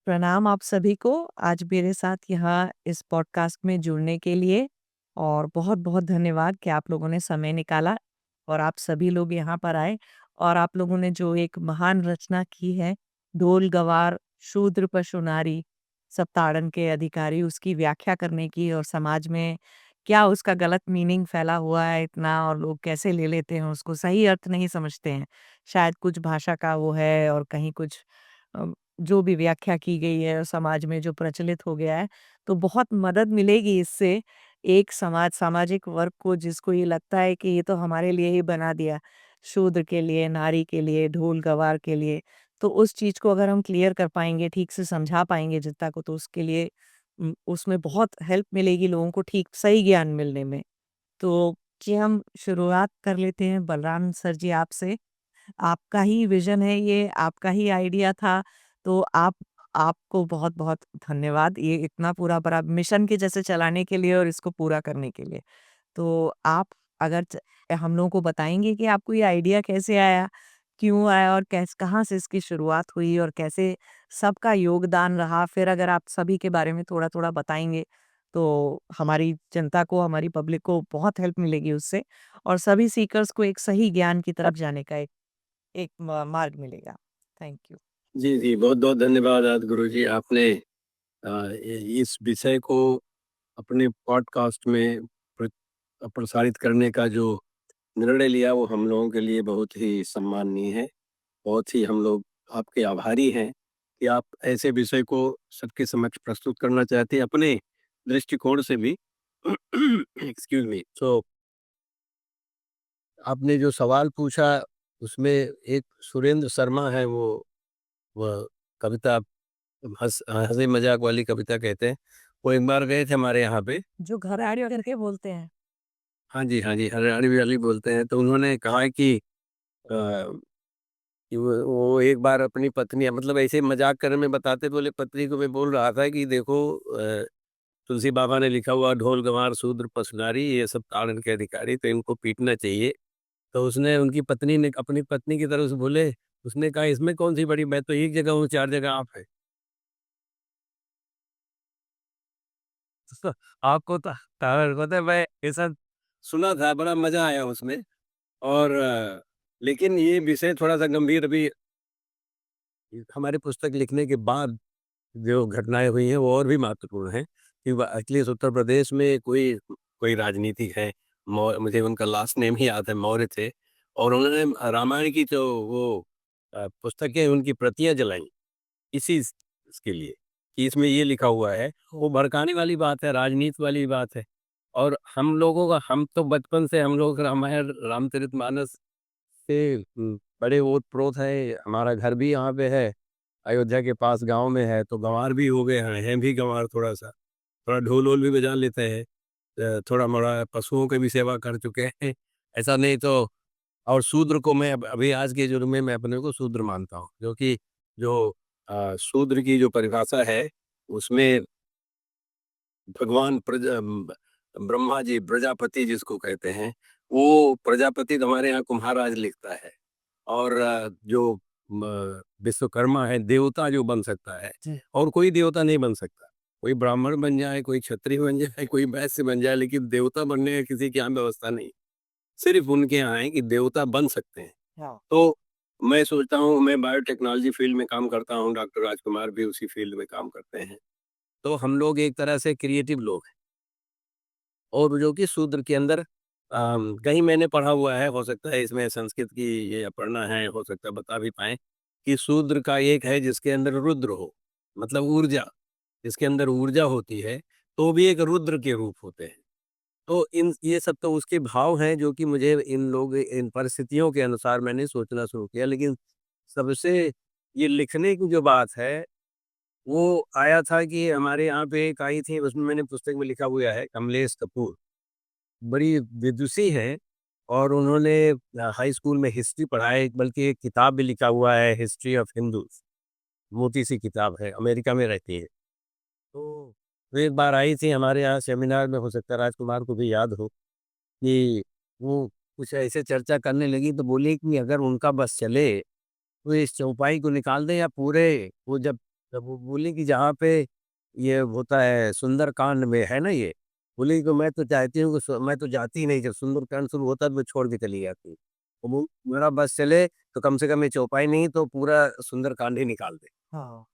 प्रणाम आप सभी को। आज मेरे साथ यहाँ इस पॉडकास्ट में जुड़ने के लिए और बहुत-बहुत धन्यवाद कि आप लोगों ने समय निकाला और आप सभी लोग यहाँ पर आए और आप लोगों ने जो एक महान रचना की है, ढोल गवार शूद्र पशु नारी सब ताड़न के अधिकारी, उसकी व्याख्या करने की और समाज में क्या उसका गलत मीनिंग फैला हुआ है इतना और लोग कैसे ले लेते हैं उसको, सही अर्थ नहीं समझते हैं। शायद कुछ भाषा का वो है और कहीं कुछ अ, जो भी व्याख्या की गई है और समाज में जो प्रचलित हो गया है, तो बहुत मदद मिलेगी इससे एक सामाजिक वर्ग को जिसको ये लगता है कि ये तो हमारे लिए ही बना दिया, शूद्र के लिए, नारी के लिए, ढोल-गवार के लिए। तो उस चीज़ को अगर हम क्लियर कर पाएँगे, ठीक से समझा पाएँगे जनता को तो उसके लिए उसमें बहुत हेल्प मिलेगी लोगों को ठीक सही ज्ञान मिलने में। तो कि हम शुरुआत कर लेते हैं बलराम सर जी आपसे। आपका ही विज़न है ये, आपका ही आइडिया था, तो आपको बहुत-बहुत धन्यवाद ये इतना पूरा बड़ा मिशन के जैसे चलाने के लिए और इसको पूरा करने के लिए। तो आप अगर हम लोगों को बताएँगे कि आपको ये आइडिया कैसे आया? क्यों आया और कहाँ से इसकी शुरुआत हुई और कैसे सबका योगदान रहा? फिर अगर आप सभी के बारे में थोड़ा-थोड़ा बताएँगे, तो हमारी जनता को, हमारी पब्लिक को बहुत हेल्प मिलेगी उससे और सभी सीकर्स को एक सही ज्ञान की तरफ जाने का एक एक म मार्ग मिलेगा। Thank you. जी, जी। बहुत-बहुत धन्यवाद आज गुरुजी आपने इस विषय को अपने पॉडकास्ट में प्रसारित करने का जो निर्णय लिया वो हम लोगों के लिए बहुत ही सम्माननीय है। बहुत ही हम लोग आपके आभारी हैं कि आप ऐसे विषय को सबके समक्ष प्रस्तुत करना चाहते हैं अपने दृष्टिकोण से भी। Excuse me. आपने जो सवाल पूछा उसमें एक सुरेंद्र शर्मा है वह कविता हँसी-मज़ाक वाली कविता कहते हैं। वो एक बार गए थे हमारे यहाँ पे। जो घराड़ी करके बोलते हैं। हाँ जी, हाँ जी, हरियाणवी वाली बोलते हैं। तो उन्होंने कहा कि वो एक बार अपनी पत्नी मतलब ऐसे मज़ाक करने में बताते बोले पत्नी को मैं बोल रहा था कि देखो तुलसी बाबा ने लिखा हुआ ढोल गँवार शूद्र पशु-नारी ये सब ताड़न के अधिकारी तो इनको पीटना चाहिए। तो उसने उनकी पत्नी ने अपनी पत्नी की तरफ से बोले, उसने कहा इसमें कौन-सी बड़ी मैं तो एक जगह हूँ, 4 जगह आप हैं। तो आपको तो पता है मैं ऐसा सुना था, बड़ा मज़ा आया उसमें और लेकिन ये विषय थोड़ा-सा गंभीर अभी हमारी पुस्तक लिखने के बाद जो घटनाएँ हुई हैं, वो और भी महत्वपूर्ण हैं कि एटलीस्ट उत्तर प्रदेश में कोई कोई राजनीतिक है, मुझे उनका लास्ट नेम ही याद है, मौर्य थे और उन्होंने रामायण की जो वो पुस्तकें उनकी प्रतियाँ जलाईं, इसी इसके लिए कि इसमें ये लिखा हुआ है, वो भड़काने वाली बात है, राजनीति वाली बात है और हम लोगों का हम तो बचपन से हम लोग रामायण, रामचरितमानस से बड़े ओत-प्रोत हैं, हमारा घर भी यहाँ पे है। अयोध्या के पास गाँव में है, तो गँवार भी हो गए हैं भी गँवार थोड़ा-सा। थोड़ा ढोल-वोल भी बजा लेते हैं। थोड़ा-मोड़ा पशुओं की भी सेवा कर चुके हैं। ऐसा नहीं तो और शूद्र को मैं अब अभी आज के युग में मैं अपने को शूद्र मानता हूँ, क्योंकि जो शूद्र की जो परिभाषा है, उसमें भगवान ब्रह्मा जी प्रजापति जिसको कहते हैं, वो प्रजापति तो हमारे यहाँ कुम्हार लिखता है। और जो विश्वकर्मा है, देवता जो बन सकता है जी। और कोई देवता नहीं बन सकता। कोई ब्राह्मण बन जाए, कोई क्षत्रिय बन जाए, कोई वैश्य बन जाए, लेकिन देवता बनने की किसी के यहाँ व्यवस्था नहीं। सिर्फ़ उनके यहाँ है कि देवता बन सकते हैं। हाँ। तो मैं सोचता हूँ, मैं बायोटेक्नोलॉजी फ़ील्ड में काम करता हूँ, डॉक्टर राजकुमार भी उसी फ़ील्ड में काम करते हैं। तो हम लोग एक तरह से क्रिएटिव लोग हैं और जो कि शूद्र के अंदर कहीं मैंने पढ़ा हुआ है, हो सकता है इसमें संस्कृत की ये पढ़ना है, हो सकता है बता भी पाएँ कि शूद्र का एक है जिसके अंदर रुद्र हो, मतलब ऊर्जा, जिसके अंदर ऊर्जा होती है, तो भी एक रुद्र के रूप होते हैं। तो इन ये सब तो उसके भाव हैं जो कि मुझे इन परिस्थितियों के अनुसार मैंने सोचना शुरू किया। लेकिन सबसे ये लिखने की जो बात है, वो आया था कि हमारे यहाँ पे एक आई थी, उसमें मैंने पुस्तक में लिखा हुआ है, कमलेश कपूर। बड़ी विदुषी हैं और उन्होंने हाई स्कूल में हिस्ट्री पढ़ा है, बल्कि एक किताब भी लिखा हुआ है हिस्ट्री ऑफ हिंदूज़, मोटी-सी किताब है, अमेरिका में रहती है। तो वो एक बार आई थी हमारे यहाँ सेमिनार में, हो सकता है राजकुमार को भी याद हो कि वो कुछ ऐसे चर्चा करने लगी तो बोली कि अगर उनका बस चले, तो इस चौपाई को निकाल दें या पूरे वो जब तब वो बोली कि जहाँ पे ये होता है सुंदरकांड में है ना ये, बोली कि मैं तो चाहती हूँ कि मैं तो जाती ही नहीं, जब सुंदरकांड शुरू होता है तो मैं छोड़ के चली जाती हूँ। तो वो मेरा बस चले तो कम से कम ये चौपाई नहीं तो पूरा सुंदरकांड ही निकाल दे। हाँ,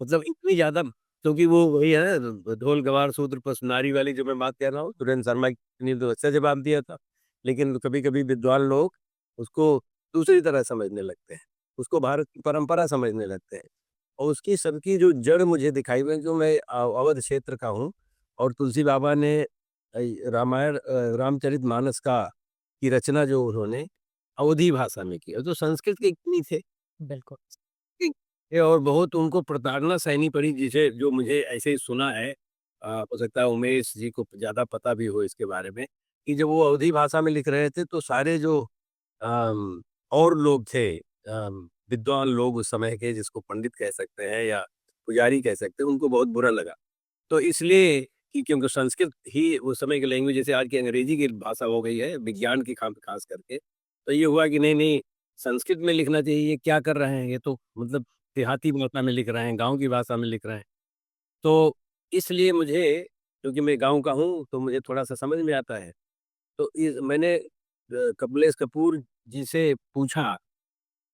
मतलब इतनी ज़्यादा, क्योंकि वो वही है ना ढोल गवार सूत्र पर सुनारी वाली जो मैं बात कर रहा हूँ, सुरेंद्र शर्मा ने तो अच्छा जवाब दिया था। लेकिन कभी-कभी विद्वान लोग उसको दूसरी तरह समझने लगते हैं। उसको भारत की परंपरा समझने लगते हैं। और उसकी सबकी जो जड़ मुझे दिखाई में, जो मैं अवध क्षेत्र का हूँ और तुलसी बाबा ने रामायण रामचरितमानस का की रचना जो उन्होंने अवधी भाषा में की और जो संस्कृत के इतनी थे बिल्कुल। ये, और बहुत उनको प्रताड़ना सहनी पड़ी, जिसे जो मुझे ऐसे ही सुना है। हो सकता है उमेश जी को ज़्यादा पता भी हो इसके बारे में, कि जब वो अवधी भाषा में लिख रहे थे तो सारे जो और लोग थे, विद्वान लोग उस समय के, जिसको पंडित कह सकते हैं या पुजारी कह सकते हैं, उनको बहुत बुरा लगा। तो इसलिए कि क्योंकि संस्कृत ही उस समय की लैंग्वेज, जैसे आज की अंग्रेजी की भाषा हो गई है, विज्ञान की खास करके, तो ये हुआ कि नहीं, नहीं, संस्कृत में लिखना चाहिए, ये क्या कर रहे हैं? ये तो मतलब देहाती भाषा में लिख रहे हैं, गाँव की भाषा में लिख रहे हैं। तो इसलिए मुझे, क्योंकि मैं गाँव का हूँ, तो मुझे थोड़ा-सा समझ में आता है। तो इस मैंने कमलेश कपूर जी से पूछा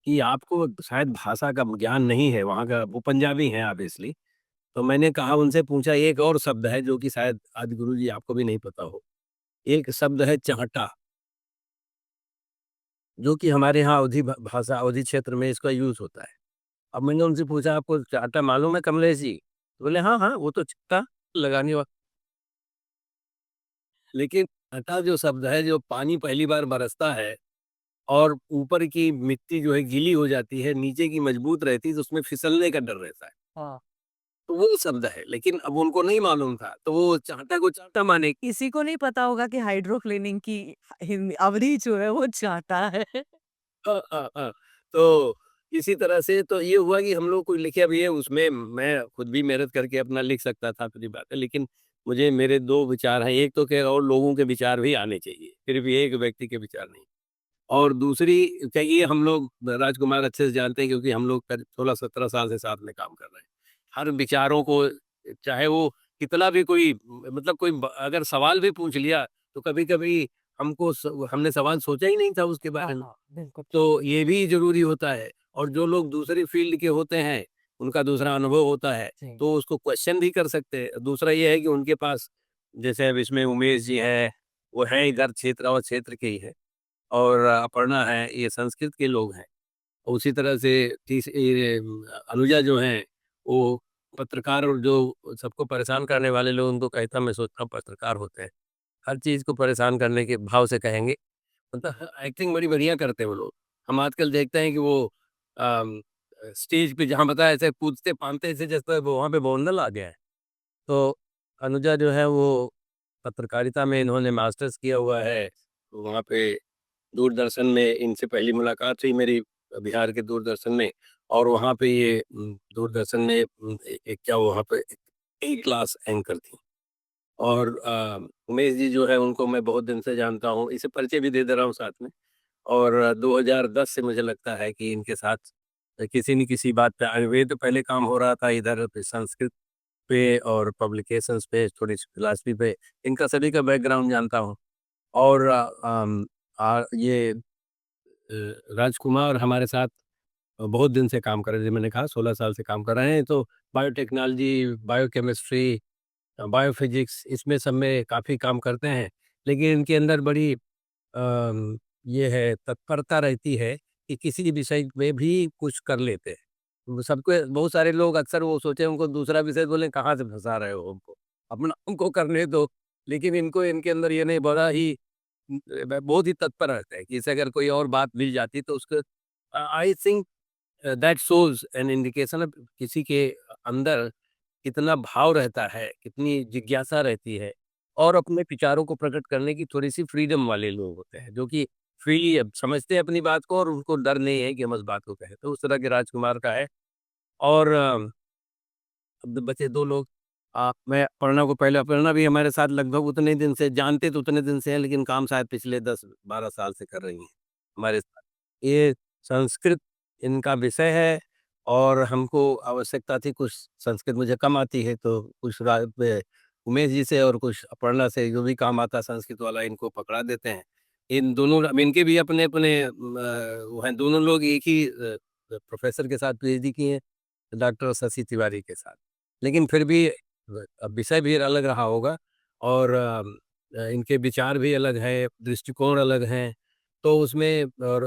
कि आपको शायद भाषा का ज्ञान नहीं है, वहाँ का वो पंजाबी हैं ऑब्वियसली। तो मैंने कहा, उनसे पूछा, एक और शब्द है जो कि शायद आदि गुरुजी आपको भी नहीं पता हो। एक शब्द है चाँटा, जो कि हमारे यहाँ अवधी भाषा, अवधी क्षेत्र में इसका यूज़ होता है। अब मैंने उनसे पूछा, आपको चाँटा मालूम है कमलेश जी? तो बोले, हाँ, हाँ, वो तो छक्का लगाने वा। लेकिन चाँटा जो शब्द है, जो पानी पहली बार बरसता है और ऊपर की मिट्टी जो है गीली हो जाती है, नीचे की मजबूत रहती है, तो उसमें फिसलने का डर रहता है। हाँ। तो वो शब्द है, लेकिन अब उनको नहीं मालूम था, तो वो चाँटा को चाँटा माने। किसी को नहीं पता होगा कि हाइड्रो क्लीनिंग की अवधि जो है वो चाहता है। हाँ, हाँ, हाँ। तो इसी तरह से तो ये हुआ कि हम लोग कुछ लिखे, अब ये उसमें मैं खुद भी मेहनत करके अपना लिख सकता था, अपनी बातें, लेकिन मुझे मेरे 2 विचार हैं, एक तो क्या, और लोगों के विचार भी आने चाहिए, सिर्फ़ एक व्यक्ति के विचार नहीं। और दूसरी, कहिए, हम लोग राजकुमार अच्छे से जानते हैं, क्योंकि हम लोग करीब 16-17 साल से साथ में काम कर रहे हैं। हर विचारों को, चाहे वो कितना भी कोई, मतलब कोई अगर सवाल भी पूछ लिया, तो कभी-कभी हमने सवाल सोचा ही नहीं था उसके हाँ, बारे में। हाँ, बिल्कुल। तो ये भी ज़रूरी होता है, और जो लोग दूसरी फ़ील्ड के होते हैं, उनका दूसरा अनुभव होता है, जी। तो उसको क्वेश्चन भी कर सकते हैं। दूसरा ये है कि उनके पास, जैसे अब इसमें उमेश जी हैं, वो हैं इधर क्षेत्र और क्षेत्र के ही हैं, और अपर्णा है, ये संस्कृत के लोग हैं। उसी तरह से अनुजा जो हैं, वो पत्रकार, और जो सबको परेशान करने वाले लोग, उनको कहता मैं सोचता हूँ पत्रकार होते हैं। हर चीज़ को परेशान करने के भाव से कहेंगे। मतलब एक्टिंग बड़ी बढ़िया करते हैं वो लोग। हम आजकल देखते हैं कि वो अम, स्टेज पे जहाँ बताया, ऐसे कूदते-फांदते ऐसे, जैसे वो वहाँ पे बोलने लग गए हैं। तो अनुजा जो है वो पत्रकारिता में इन्होंने मास्टर्स किया हुआ है। तो वहाँ पे दूरदर्शन में इनसे पहली मुलाकात हुई मेरी, बिहार के दूरदर्शन में, और वहाँ पे ये दूरदर्शन में एक क्या, वहाँ पे ए क्लास एंकर थी। और उमेश जी जो है, उनको मैं बहुत दिन से जानता हूँ, इसे परिचय भी दे दे रहा हूँ साथ में। और 2010 से मुझे लगता है कि इनके साथ किसी न किसी बात पे आयुर्वेद पे पहले काम हो रहा था, इधर पे संस्कृत पे और पब्लिकेशंस पे, थोड़ी-सी फिलॉसफी पे, इनका सभी का बैकग्राउंड जानता हूँ। और ये राजकुमार हमारे साथ बहुत दिन से काम कर रहे हैं, मैंने कहा 16 साल से काम कर रहे हैं, तो बायोटेक्नोलॉजी, बायोकेमिस्ट्री, बायोफिजिक्स, इसमें सब में काफ़ी काम करते हैं। लेकिन इनके अंदर बड़ी ये है, तत्परता रहती है कि किसी विषय में भी कुछ कर लेते हैं। वो सबको, बहुत सारे लोग अक्सर वो सोचे उनको दूसरा विषय बोले, कहाँ से फँसा रहे हो हमको, अपना हमको करने दो। लेकिन इनको, इनके अंदर ये नहीं, बड़ा ही बहुत ही तत्पर रहता है कि इसे अगर कोई और बात मिल जाती तो उसको, I think that shows an indication of किसी के अंदर कितना भाव रहता है, कितनी जिज्ञासा रहती है, और अपने विचारों को प्रकट करने की थोड़ी-सी फ्रीडम वाले लोग होते हैं, जो कि फ्री समझते हैं अपनी बात को, और उनको डर नहीं है कि हम उस बात को कहें। तो उस तरह के राजकुमार का है। और अब बचे 2 लोग, मैं अपर्णा को, पहले अपर्णा भी हमारे साथ लगभग उतने दिन से जानते, तो उतने दिन से हैं, लेकिन काम शायद पिछले 10-12 साल से कर रही हैं हमारे साथ। ये संस्कृत इनका विषय है, और हमको आवश्यकता थी, कुछ संस्कृत मुझे कम आती है, तो कुछ उमेश जी से और कुछ अपर्णा से जो भी काम आता है संस्कृत वाला, इनको पकड़ा देते हैं। इन दोनों, अब इनके भी अपने-अपने वो हैं, दोनों लोग एक ही प्रोफ़ेसर के साथ पीएचडी किए हैं, डॉक्टर शशि तिवारी के साथ। लेकिन फिर भी अब विषय भी अलग रहा होगा और इनके विचार भी अलग हैं, दृष्टिकोण अलग हैं, तो उसमें और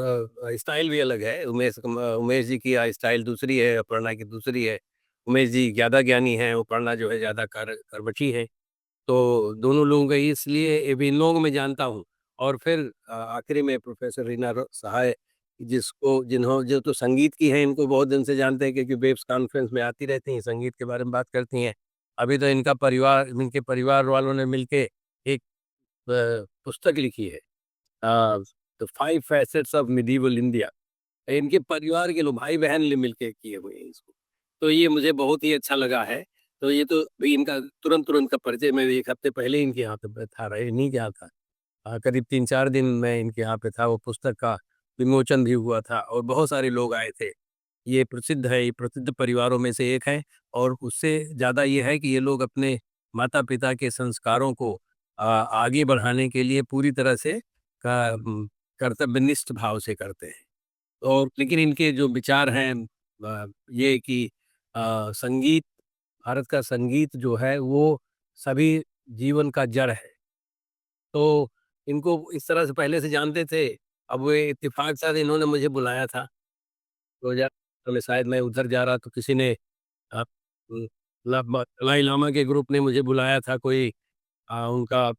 स्टाइल भी अलग है। उमेश जी की स्टाइल दूसरी है, अपर्णा की दूसरी है। उमेश जी ज़्यादा ज्ञानी हैं, अपर्णा जो है ज़्यादा कर्मठी है। तो दोनों लोगों का इसलिए इन लोगों को मैं जानता हूँ। और फिर आखिरी में प्रोफ़ेसर रीना सहाय, जिसको जिन्हों जो तो संगीत की हैं, इनको बहुत दिन से जानते हैं क्योंकि बेब्स कॉन्फ्रेंस में आती रहती हैं, संगीत के बारे में बात करती हैं। अभी तो इनके परिवार वालों ने मिलके एक पुस्तक लिखी है, the 5 facets of medieval India. इनके परिवार के लोग भाई-बहन ने मिलके किए हुए हैं इसको। तो ये मुझे बहुत ही अच्छा लगा है। तो ये तो अभी इनका तुरंत-तुरंत का परिचय मैं 1 हफ्ते पहले इनके यहाँ पे था, रहे नहीं गया था। करीब 3-4 दिन मैं इनके यहाँ पे था, वो पुस्तक का विमोचन भी हुआ था और बहुत सारे लोग आए थे। ये प्रसिद्ध है, ये प्रसिद्ध परिवारों में से एक है और उससे ज़्यादा ये है कि ये लोग अपने माता-पिता के संस्कारों को आगे बढ़ाने के लिए पूरी तरह से कर्तव्यनिष्ठ भाव से करते हैं। और लेकिन इनके जो विचार हैं ये कि संगीत, भारत का संगीत जो है वो सभी जीवन का जड़ है। तो इनको इस तरह से पहले से जानते थे। अब वो इत्तेफ़ाक से इन्होंने मुझे बुलाया था। 2000 में शायद मैं उधर जा रहा तो किसी ने अ, उम, दलाई लामा के ग्रुप ने मुझे बुलाया था, कोई उनका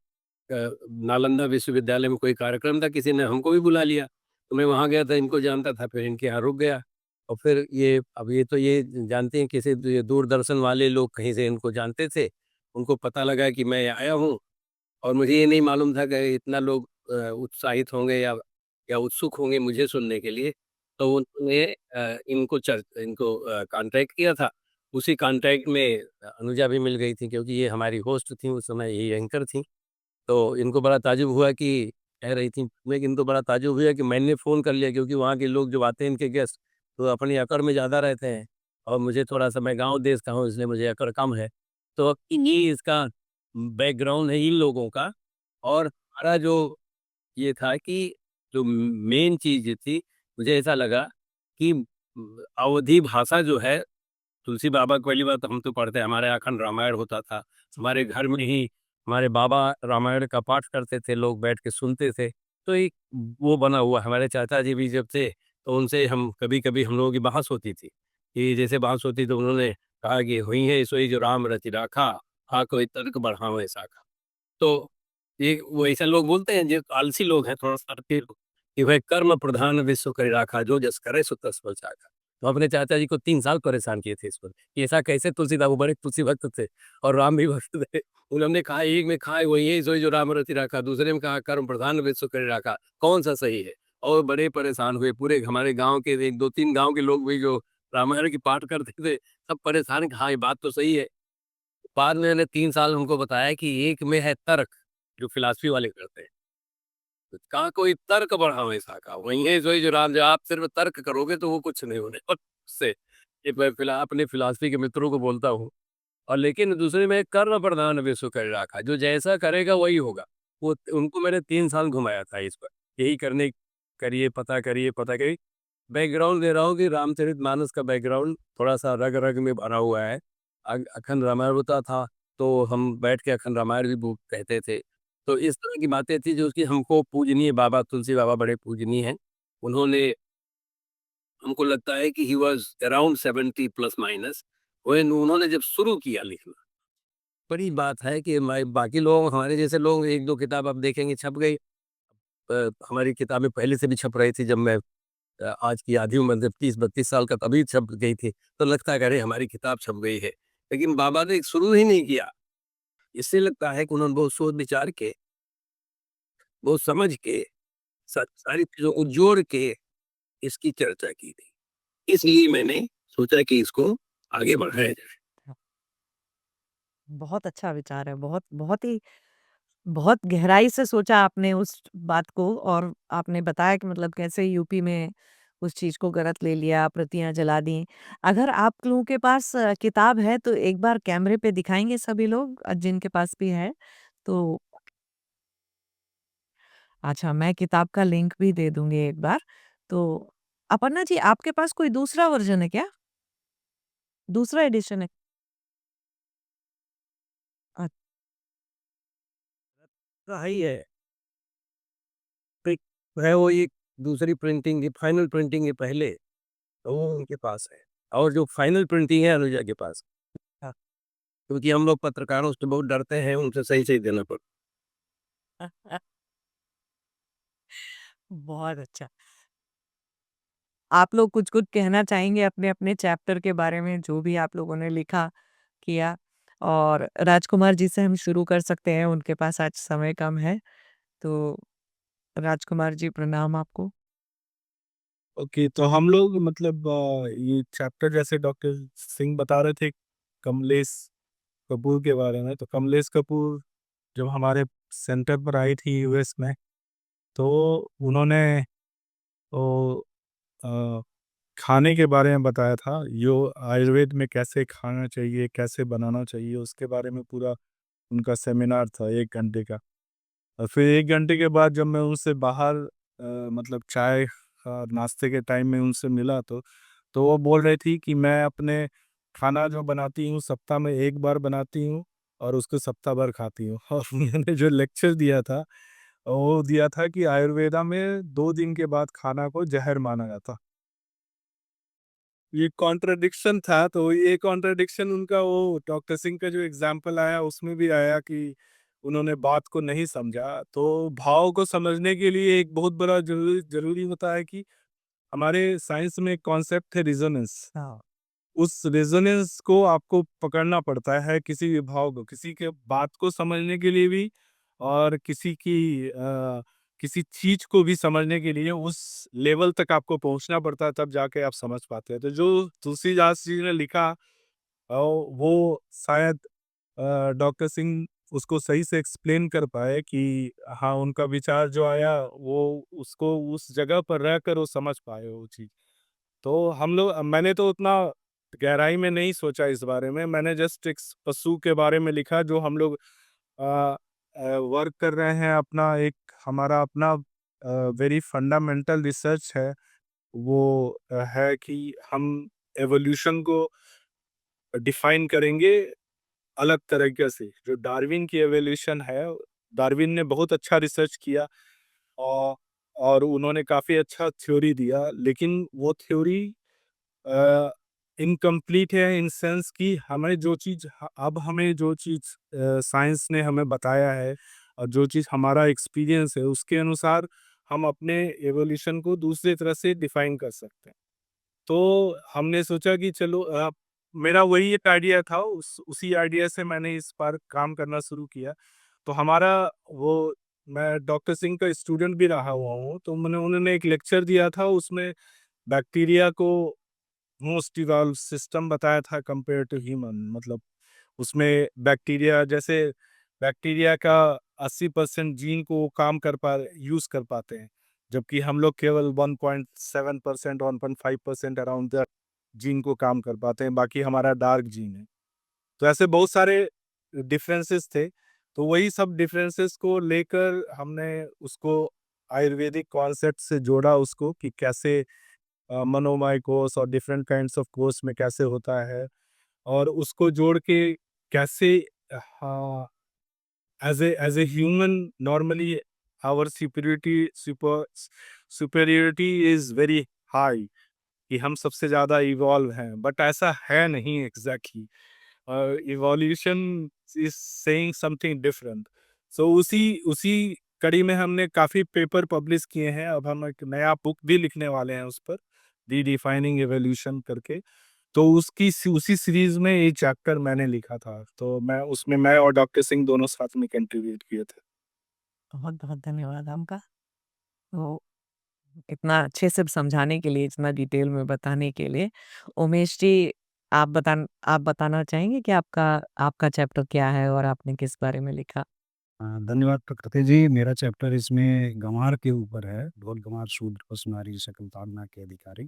नालंदा विश्वविद्यालय में कोई कार्यक्रम था, किसी ने हमको भी बुला लिया। तो मैं वहाँ गया था, इनको जानता था, फिर इनके यहाँ रुक गया और फिर ये अब ये तो ये जानते हैं किसी ये दूरदर्शन वाले लोग कहीं से इनको जानते थे। उनको पता लगा कि मैं आया हूँ और मुझे ये नहीं मालूम था कि इतना लोग उत्साहित होंगे या उत्सुक होंगे मुझे सुनने के लिए। तो उन्होंने इनको कॉन्टैक्ट किया था। उसी कॉन्टैक्ट में अनुजा भी मिल गई थी क्योंकि ये हमारी होस्ट थीं, उस समय ये एंकर थीं। तो इनको बड़ा ताज्जुब हुआ कि कह रही थीं, लेकिन इनको बड़ा ताज्जुब हुआ कि मैंने फ़ोन कर लिया क्योंकि वहाँ के लोग जब आते हैं इनके गेस्ट, तो अपनी अकड़ में ज़्यादा रहते हैं और मुझे थोड़ा-सा मैं गाँव देश का हूँ इसलिए मुझे अकड़ कम है। तो ये इसका बैकग्राउंड है इन लोगों का और हमारा जो ये था कि जो मेन चीज़ थी, मुझे ऐसा लगा कि अवधी भाषा जो है, तुलसी बाबा को पहली बात तो हम तो पढ़ते हैं, हमारे यहाँ अखंड रामायण होता था। हमारे घर में ही हमारे बाबा रामायण का पाठ करते थे, लोग बैठ के सुनते थे। तो एक वो बना हुआ है, हमारे चाचा जी भी जब थे, तो उनसे हम कभी-कभी हम लोगों की बहस होती थी, कि जैसे बहस होती तो उन्होंने कहा कि "होई है सोई जो राम रचि राखा, कोई तर्क बढ़ावै साखा।" तो ये वो ऐसे लोग बोलते हैं जो आलसी लोग हैं थोड़ा-सा कि भाई कर्म प्रधान विश्व करि राखा, जो जस करे सो तस फल चाखा। तो अपने चाचा जी को 3 साल परेशान किए थे इस पर, कि ऐसा कैसे तुलसीदास, वो बड़े तुलसी भक्त थे और राम भी भक्त थे। उन्होंने कहा एक में कहा वही है सोई जो राम रति राखा, दूसरे में कहा कर्म प्रधान विश्व करि राखा, कौन-सा सही है? और बड़े परेशान हुए, पूरे हमारे गाँव के 1, 2, 3 गाँव के लोग भी जो रामायण की पाठ करते थे, सब परेशान कि हाँ, ये बात तो सही है। बाद में मैंने 3 साल उनको बताया कि एक में है तर्क, जो फ़िलॉसफ़ी वाले करते हैं। तो कहा कोई तर्क बढ़ावे साका, वही है सोई जो राम, जो आप सिर्फ़ तर्क करोगे तो वो कुछ नहीं होने और उससे ये मैं अपने फ़िलॉसफ़ी के मित्रों को बोलता हूँ। और लेकिन दूसरे में कर्म प्रधान विश्व कर राखा, जो जैसा करेगा वही होगा। वो उनको मैंने 3 साल घुमाया था इस पर, यही करिए, पता करिए। बैकग्राउंड दे रहा हूँ कि रामचरितमानस का बैकग्राउंड थोड़ा-सा रग-रग में भरा हुआ है। अखंड रामायण होता था, तो हम बैठ के अखंड रामायण भी कहते थे। तो इस तरह की बातें थी जो कि हमको पूजनीय बाबा तुलसी बाबा बड़े पूजनीय हैं। उन्होंने, हमको लगता है कि he was around 70 plus minus when उन्होंने जब शुरू किया लिखना। बड़ी बात है कि मैं बाकी लोग, हमारे जैसे लोग 1-2 किताब आप देखेंगे छप गई। हमारी किताबें पहले से भी छप रही थी जब मैं आज की आधी उम्र जब 30-32 साल का तभी छप गई थी, तो लगता है कि अरे! हमारी किताब छप गई है। लेकिन बाबा ने शुरू ही नहीं किया। इससे लगता है कि उन्होंने बहुत सोच विचार के, बहुत समझ के, सारी चीज़ों को जोड़ के इसकी चर्चा की थी। इसलिए मैंने सोचा कि इसको आगे बढ़ाया जाए। बहुत अच्छा विचार है, बहुत बहुत ही बहुत गहराई से सोचा आपने उस बात को और आपने बताया कि मतलब कैसे यूपी में उस चीज़ को गलत ले लिया, प्रतियाँ जला दी। अगर आप लोगों के पास किताब है तो एक बार कैमरे पे दिखाएँगे सभी लोग जिनके पास भी है? तो अच्छा, मैं किताब का लिंक भी दे दूँगी एक बार। तो अपर्णा जी, आपके पास कोई दूसरा वर्ज़न है क्या? दूसरा एडिशन है? अ, तो है ही है। पिक है वो एक दूसरी प्रिंटिंग की फाइनल प्रिंटिंग है पहले, तो वो उनके पास है और जो फाइनल प्रिंटिंग है अनुजा के पास। हाँ, क्योंकि हम लोग पत्रकारों से बहुत डरते हैं, उनसे सही-सही देना पड़ता है। बहुत अच्छा। आप लोग कुछ-कुछ कहना चाहेंगे अपने-अपने चैप्टर के बारे में, जो भी आप लोगों ने लिखा, किया? और राजकुमार जी से हम शुरू कर सकते हैं, उनके पास आज समय कम है। तो राजकुमार जी, प्रणाम आपको। ओके, तो हम लोग मतलब ये चैप्टर जैसे डॉक्टर सिंह बता रहे थे कमलेश कपूर के बारे में, तो कमलेश कपूर जब हमारे सेंटर पर आई थी यूएस में, तो उन्होंने वो अ, खाने के बारे में बताया था, जो आयुर्वेद में कैसे खाना चाहिए, कैसे बनाना चाहिए, उसके बारे में पूरा उनका सेमिनार था 1 घंटे का। और फिर 1 घंटे के बाद जब मैं उनसे बाहर मतलब चाय नाश्ते के टाइम में उनसे मिला तो वो बोल रही थी कि मैं अपने खाना जो बनाती हूँ सप्ताह में 1 बार बनाती हूँ और उसको सप्ताह भर खाती हूँ। और मैंने जो लेक्चर दिया था, वो दिया था कि आयुर्वेदा में 2 दिन के बाद खाना को ज़हर माना जाता। ये कॉन्ट्रडिक्शन था, तो ये कॉन्ट्रडिक्शन उनका वो डॉक्टर सिंह का जो एग्ज़ाम्पल आया उसमें भी आया कि उन्होंने बात को नहीं समझा। तो भाव को समझने के लिए एक बहुत बड़ा ज़रूरी ज़रूरी होता है कि हमारे साइंस में एक कॉन्सेप्ट है रेजोनेंस। हाँ। उस रेजोनेंस को आपको पकड़ना पड़ता है किसी भी भाव को, किसी के बात को समझने के लिए भी और किसी चीज़ को भी समझने के लिए उस लेवल तक आपको पहुँचना पड़ता है, तब जाके आप समझ पाते हैं। तो जो तुलसीदास जी ने लिखा वो शायद डॉक्टर सिंह उसको सही से एक्सप्लेन कर पाए कि हाँ, उनका विचार जो आया वो उसको उस जगह पर रहकर वो समझ पाए वो चीज़। तो मैंने तो उतना गहराई में नहीं सोचा इस बारे में, मैंने जस्ट एक पशु के बारे में लिखा जो हम लोग वर्क कर रहे हैं अपना एक हमारा अपना वेरी फंडामेंटल रिसर्च है, वो है कि हम एवोल्यूशन को डिफाइन करेंगे अलग तरीके से। जो डार्विन की एवोल्यूशन है, डार्विन ने बहुत अच्छा रिसर्च किया औ और उन्होंने काफ़ी अच्छा थ्योरी दिया, लेकिन वो थ्योरी इनकम्प्लीट है इन सेंस कि हमें जो चीज़ साइंस ने हमें बताया है और जो चीज़ हमारा एक्सपीरियंस है, उसके अनुसार हम अपने एवोल्यूशन को दूसरे तरह से डिफाइन कर सकते हैं। तो हमने सोचा कि चलो मेरा वही एक आइडिया था, उसी आइडिया से मैंने इस पर काम करना शुरू किया। तो हमारा वो मैं डॉक्टर सिंह का स्टूडेंट भी रहा हुआ हूँ, तो उन्होंने एक लेक्चर दिया था, उसमें बैक्टीरिया को मोस्ट इवॉल्व सिस्टम बताया था कंपेयर टू ह्यूमन। मतलब उसमें बैक्टीरिया का 80% जीन को वो काम कर पा यूज़ कर पाते हैं, जबकि हम लोग केवल 1.7% 1.5% अराउंड द जीन को काम कर पाते हैं, बाकी हमारा डार्क जीन है। तो ऐसे बहुत सारे डिफरेंसेस थे, तो वही सब डिफरेंसेस को लेकर हमने उसको आयुर्वेदिक कॉन्सेप्ट से जोड़ा उसको कि कैसे मनोमाइकोस और डिफरेंट काइंड्स ऑफ कोर्स में कैसे होता है और उसको जोड़ के कैसे हाँ, as a human normally our superiority is very high कि हम सबसे ज़्यादा इवॉल्व हैं, बट ऐसा है नहीं exactly. Evolution is saying something different. So उसी उसी कड़ी में हमने काफ़ी पेपर पब्लिश किए हैं, अब हम एक नया बुक भी लिखने वाले हैं उस पर, रीडिफाइनिंग एवोल्यूशन करके। तो उसी सीरीज में ये चैप्टर मैंने लिखा था, तो मैं और डॉक्टर सिंह दोनों साथ में कंट्रीब्यूट किए थे। बहुत-बहुत धन्यवाद आपका। तो इतना अच्छे से समझाने के लिए, इतना डिटेल में बताने के लिए। उमेश जी, आप बताना चाहेंगे कि आपका आपका चैप्टर क्या है और आपने किस बारे में लिखा? धन्यवाद प्रकृति जी। मेरा चैप्टर इसमें गँवार के ऊपर है, ढोल गँवार शूद्र पशु नारी सकल ताड़ना के अधिकारी।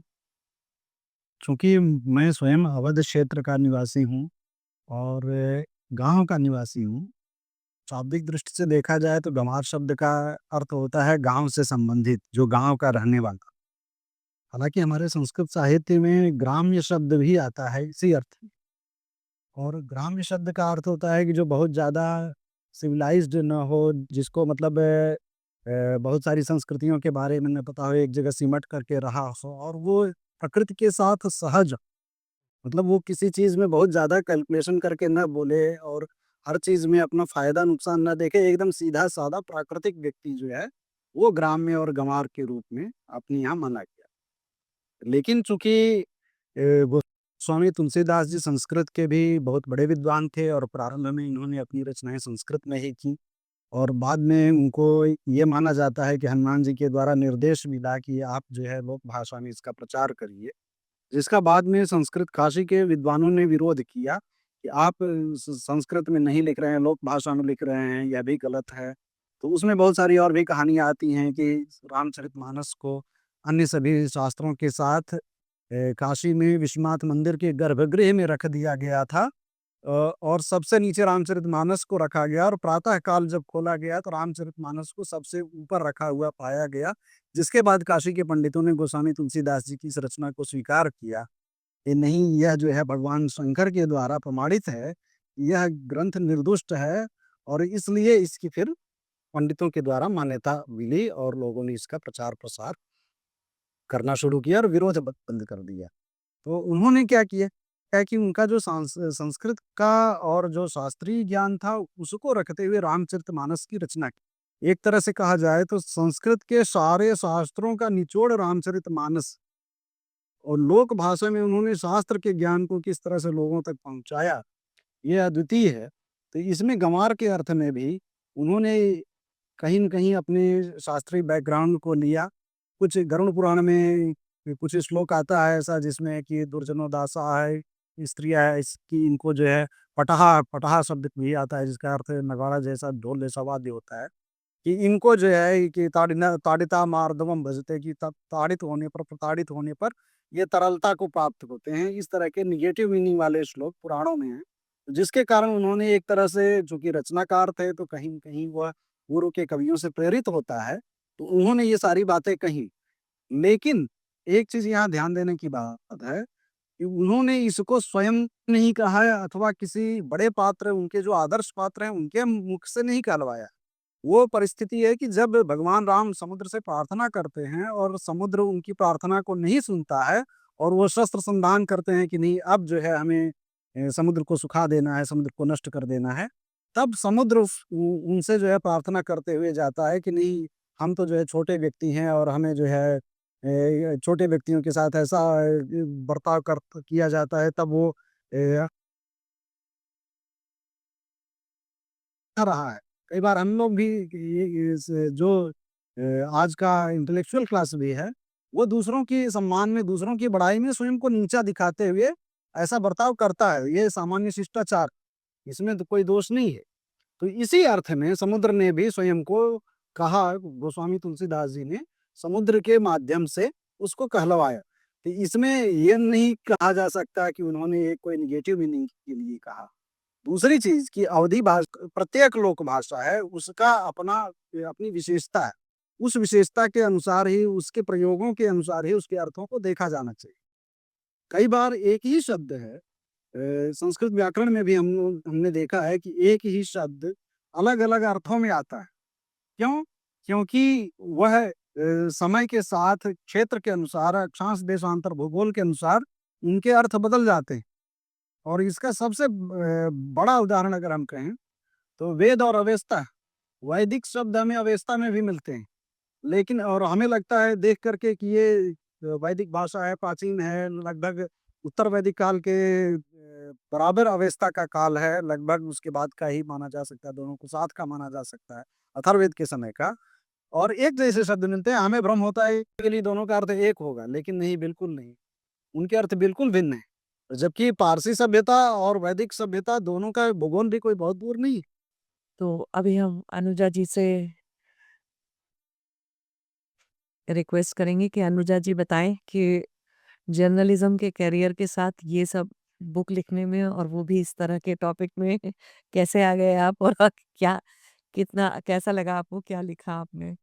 चूँकि मैं स्वयं अवध क्षेत्र का निवासी हूँ और गाँव का निवासी हूँ। शाब्दिक दृष्टि से देखा जाए तो गँवार शब्द का अर्थ होता है गाँव से संबंधित, जो गाँव का रहने वाला। हालाँकि हमारे संस्कृत साहित्य में ग्राम्य शब्द भी आता है इसी अर्थ में। और ग्राम्य शब्द का अर्थ होता है कि जो बहुत ज़्यादा सिविलाइज्ड ना हो, जिसको मतलब बहुत सारी संस्कृतियों के बारे में ना पता हो, एक जगह सिमट करके रहा हो और वो प्रकृति के साथ सहज, मतलब वो किसी चीज़ में बहुत ज़्यादा कैलकुलेशन करके ना बोले और हर चीज़ में अपना फ़ायदा नुकसान ना देखे, एकदम सीधा-साधा प्राकृतिक व्यक्ति जो है, वो ग्राम्य और गँवार के रूप में अपने यहाँ माना गया। लेकिन चूँकि गोस्वामी तुलसीदास जी संस्कृत के भी बहुत बड़े विद्वान थे और प्रारंभ में इन्होंने अपनी रचनाएँ संस्कृत में ही की और बाद में उनको ये माना जाता है कि हनुमान जी के द्वारा निर्देश मिला कि आप जो है लोक भाषा में इसका प्रचार करिए। जिसका बाद में संस्कृत काशी के विद्वानों ने विरोध किया कि आप संस्कृत में नहीं लिख रहे हैं, लोक भाषा में लिख रहे हैं, यह भी गलत है। तो उसमें बहुत सारी और भी कहानियाँ आती हैं कि रामचरितमानस को अन्य सभी शास्त्रों के साथ काशी में विश्वनाथ मंदिर के गर्भगृह में रख दिया गया था। और सबसे नीचे रामचरितमानस को रखा गया और प्रातः काल जब खोला गया तो रामचरितमानस को सबसे ऊपर रखा हुआ पाया गया। जिसके बाद काशी के पंडितों ने गोस्वामी तुलसीदास जी की इस रचना को स्वीकार किया कि नहीं, यह जो है भगवान शंकर के द्वारा प्रमाणित है, यह ग्रंथ निर्दुष्ट है और इसलिए इसकी फिर पंडितों के द्वारा मान्यता मिली और लोगों ने इसका प्रचार प्रसार करना शुरू किया और विरोध बंद कर दिया। तो उन्होंने क्या किया कि उनका जो संस्कृत का और जो शास्त्रीय ज्ञान था उसको रखते हुए रामचरितमानस की रचना की। एक तरह से कहा जाए तो संस्कृत के सारे शास्त्रों का निचोड़ रामचरितमानस और लोक भाषा में उन्होंने शास्त्र के ज्ञान को किस तरह से लोगों तक पहुंचाया, ये अद्वितीय है। तो इसमें गंवार के अर्थ में भी उन्होंने कहीं न कहीं अपने शास्त्रीय बैकग्राउंड को लिया। कुछ गरुड़ पुराण में कुछ श्लोक आता है ऐसा जिसमें कि दुर्जनो दासाय स्त्रियाँ है, इसकी इनको जो है पटहा शब्द भी आता है जिसका अर्थ नगाड़ा जैसा ढोल जैसा वाद्य होता है, कि इनको जो है कि ताड़िता मार्दवम भजते, कि ताड़ित होने पर, प्रताड़ित होने पर ये तरलता को प्राप्त होते हैं। इस तरह के नेगेटिव मीनिंग वाले श्लोक पुराणों में हैं। जिसके कारण उन्होंने एक तरह से, चूँकि रचनाकार थे तो कहीं न कहीं वह पूर्व के कवियों से प्रेरित होता है, तो उन्होंने ये सारी बातें कहीं। लेकिन एक चीज़ यहाँ ध्यान देने की बात है कि उन्होंने इसको स्वयं नहीं कहा है अथवा किसी बड़े पात्र, उनके जो आदर्श पात्र हैं, उनके मुख से नहीं कहलवाया। वो परिस्थिति है कि जब भगवान राम समुद्र से प्रार्थना करते हैं और समुद्र उनकी प्रार्थना को नहीं सुनता है और वो शस्त्र संधान करते हैं कि नहीं, अब जो है हमें समुद्र को सुखा देना है, समुद्र को नष्ट कर देना है। तब समुद्र उनसे जो है प्रार्थना करते हुए जाता है कि नहीं, हम तो जो है छोटे व्यक्ति हैं और हमें जो है छोटे व्यक्तियों के साथ ऐसा बर्ताव कर किया जाता है। तब वो रहा है। कई बार हम लोग भी ये इस जो आज का इंटेलेक्चुअल क्लास भी है, वो दूसरों के सम्मान में, दूसरों की बड़ाई में स्वयं को नीचा दिखाते हुए ऐसा बर्ताव करता है। ये सामान्य शिष्टाचार, इसमें तो कोई दोष नहीं है। तो इसी अर्थ में समुद्र ने भी स्वयं को कहा, गोस्वामी तुलसीदास जी ने समुद्र के माध्यम से उसको कहलवाया। तो इसमें ये नहीं कहा जा सकता कि उन्होंने एक कोई नेगेटिव मीनिंग के लिए कहा। दूसरी चीज़ कि अवधी प्रत्येक लोक भाषा है, उसका अपनी विशेषता है। उस विशेषता के अनुसार ही, उसके प्रयोगों के अनुसार ही उसके अर्थों को देखा जाना चाहिए। कई बार एक ही शब्द है, संस्कृत व्याकरण में भी हमने देखा है कि एक ही शब्द अलग-अलग अर्थों में आता है। क्यों? क्योंकि वह समय के साथ, क्षेत्र के अनुसार, अक्षांश, देशांतर, भूगोल के अनुसार उनके अर्थ बदल जाते हैं। और इसका सबसे बड़ा उदाहरण अगर हम कहें तो वेद और अवेस्ता, वैदिक शब्द हमें अवेस्ता में भी मिलते हैं। लेकिन और हमें लगता है देख करके कि ये वैदिक भाषा है, प्राचीन है, लगभग उत्तर वैदिक काल के बराबर अवेस्ता का काल है, लगभग उसके बाद का ही माना जा सकता है, दोनों को साथ का माना जा सकता है, अथर्ववेद के समय का। और एक जैसे शब्द मिलते हैं, हमें भ्रम होता है के लिए दोनों का अर्थ एक होगा, लेकिन नहीं, बिल्कुल नहीं। उनके अर्थ बिल्कुल भिन्न है। जबकि पारसी सभ्यता और वैदिक सभ्यता दोनों का भूगोल भी कोई बहुत दूर नहीं है। तो अभी हम अनुजा जी से रिक्वेस्ट करेंगे कि अनुजा जी बताएं कि जर्नलिज्म के करियर के साथ ये सब बुक लिखने में और वो भी इस तरह के टॉपिक में कैसे आ गए आप और क्या कितना कैसा लगा आपको क्या लिखा आपने?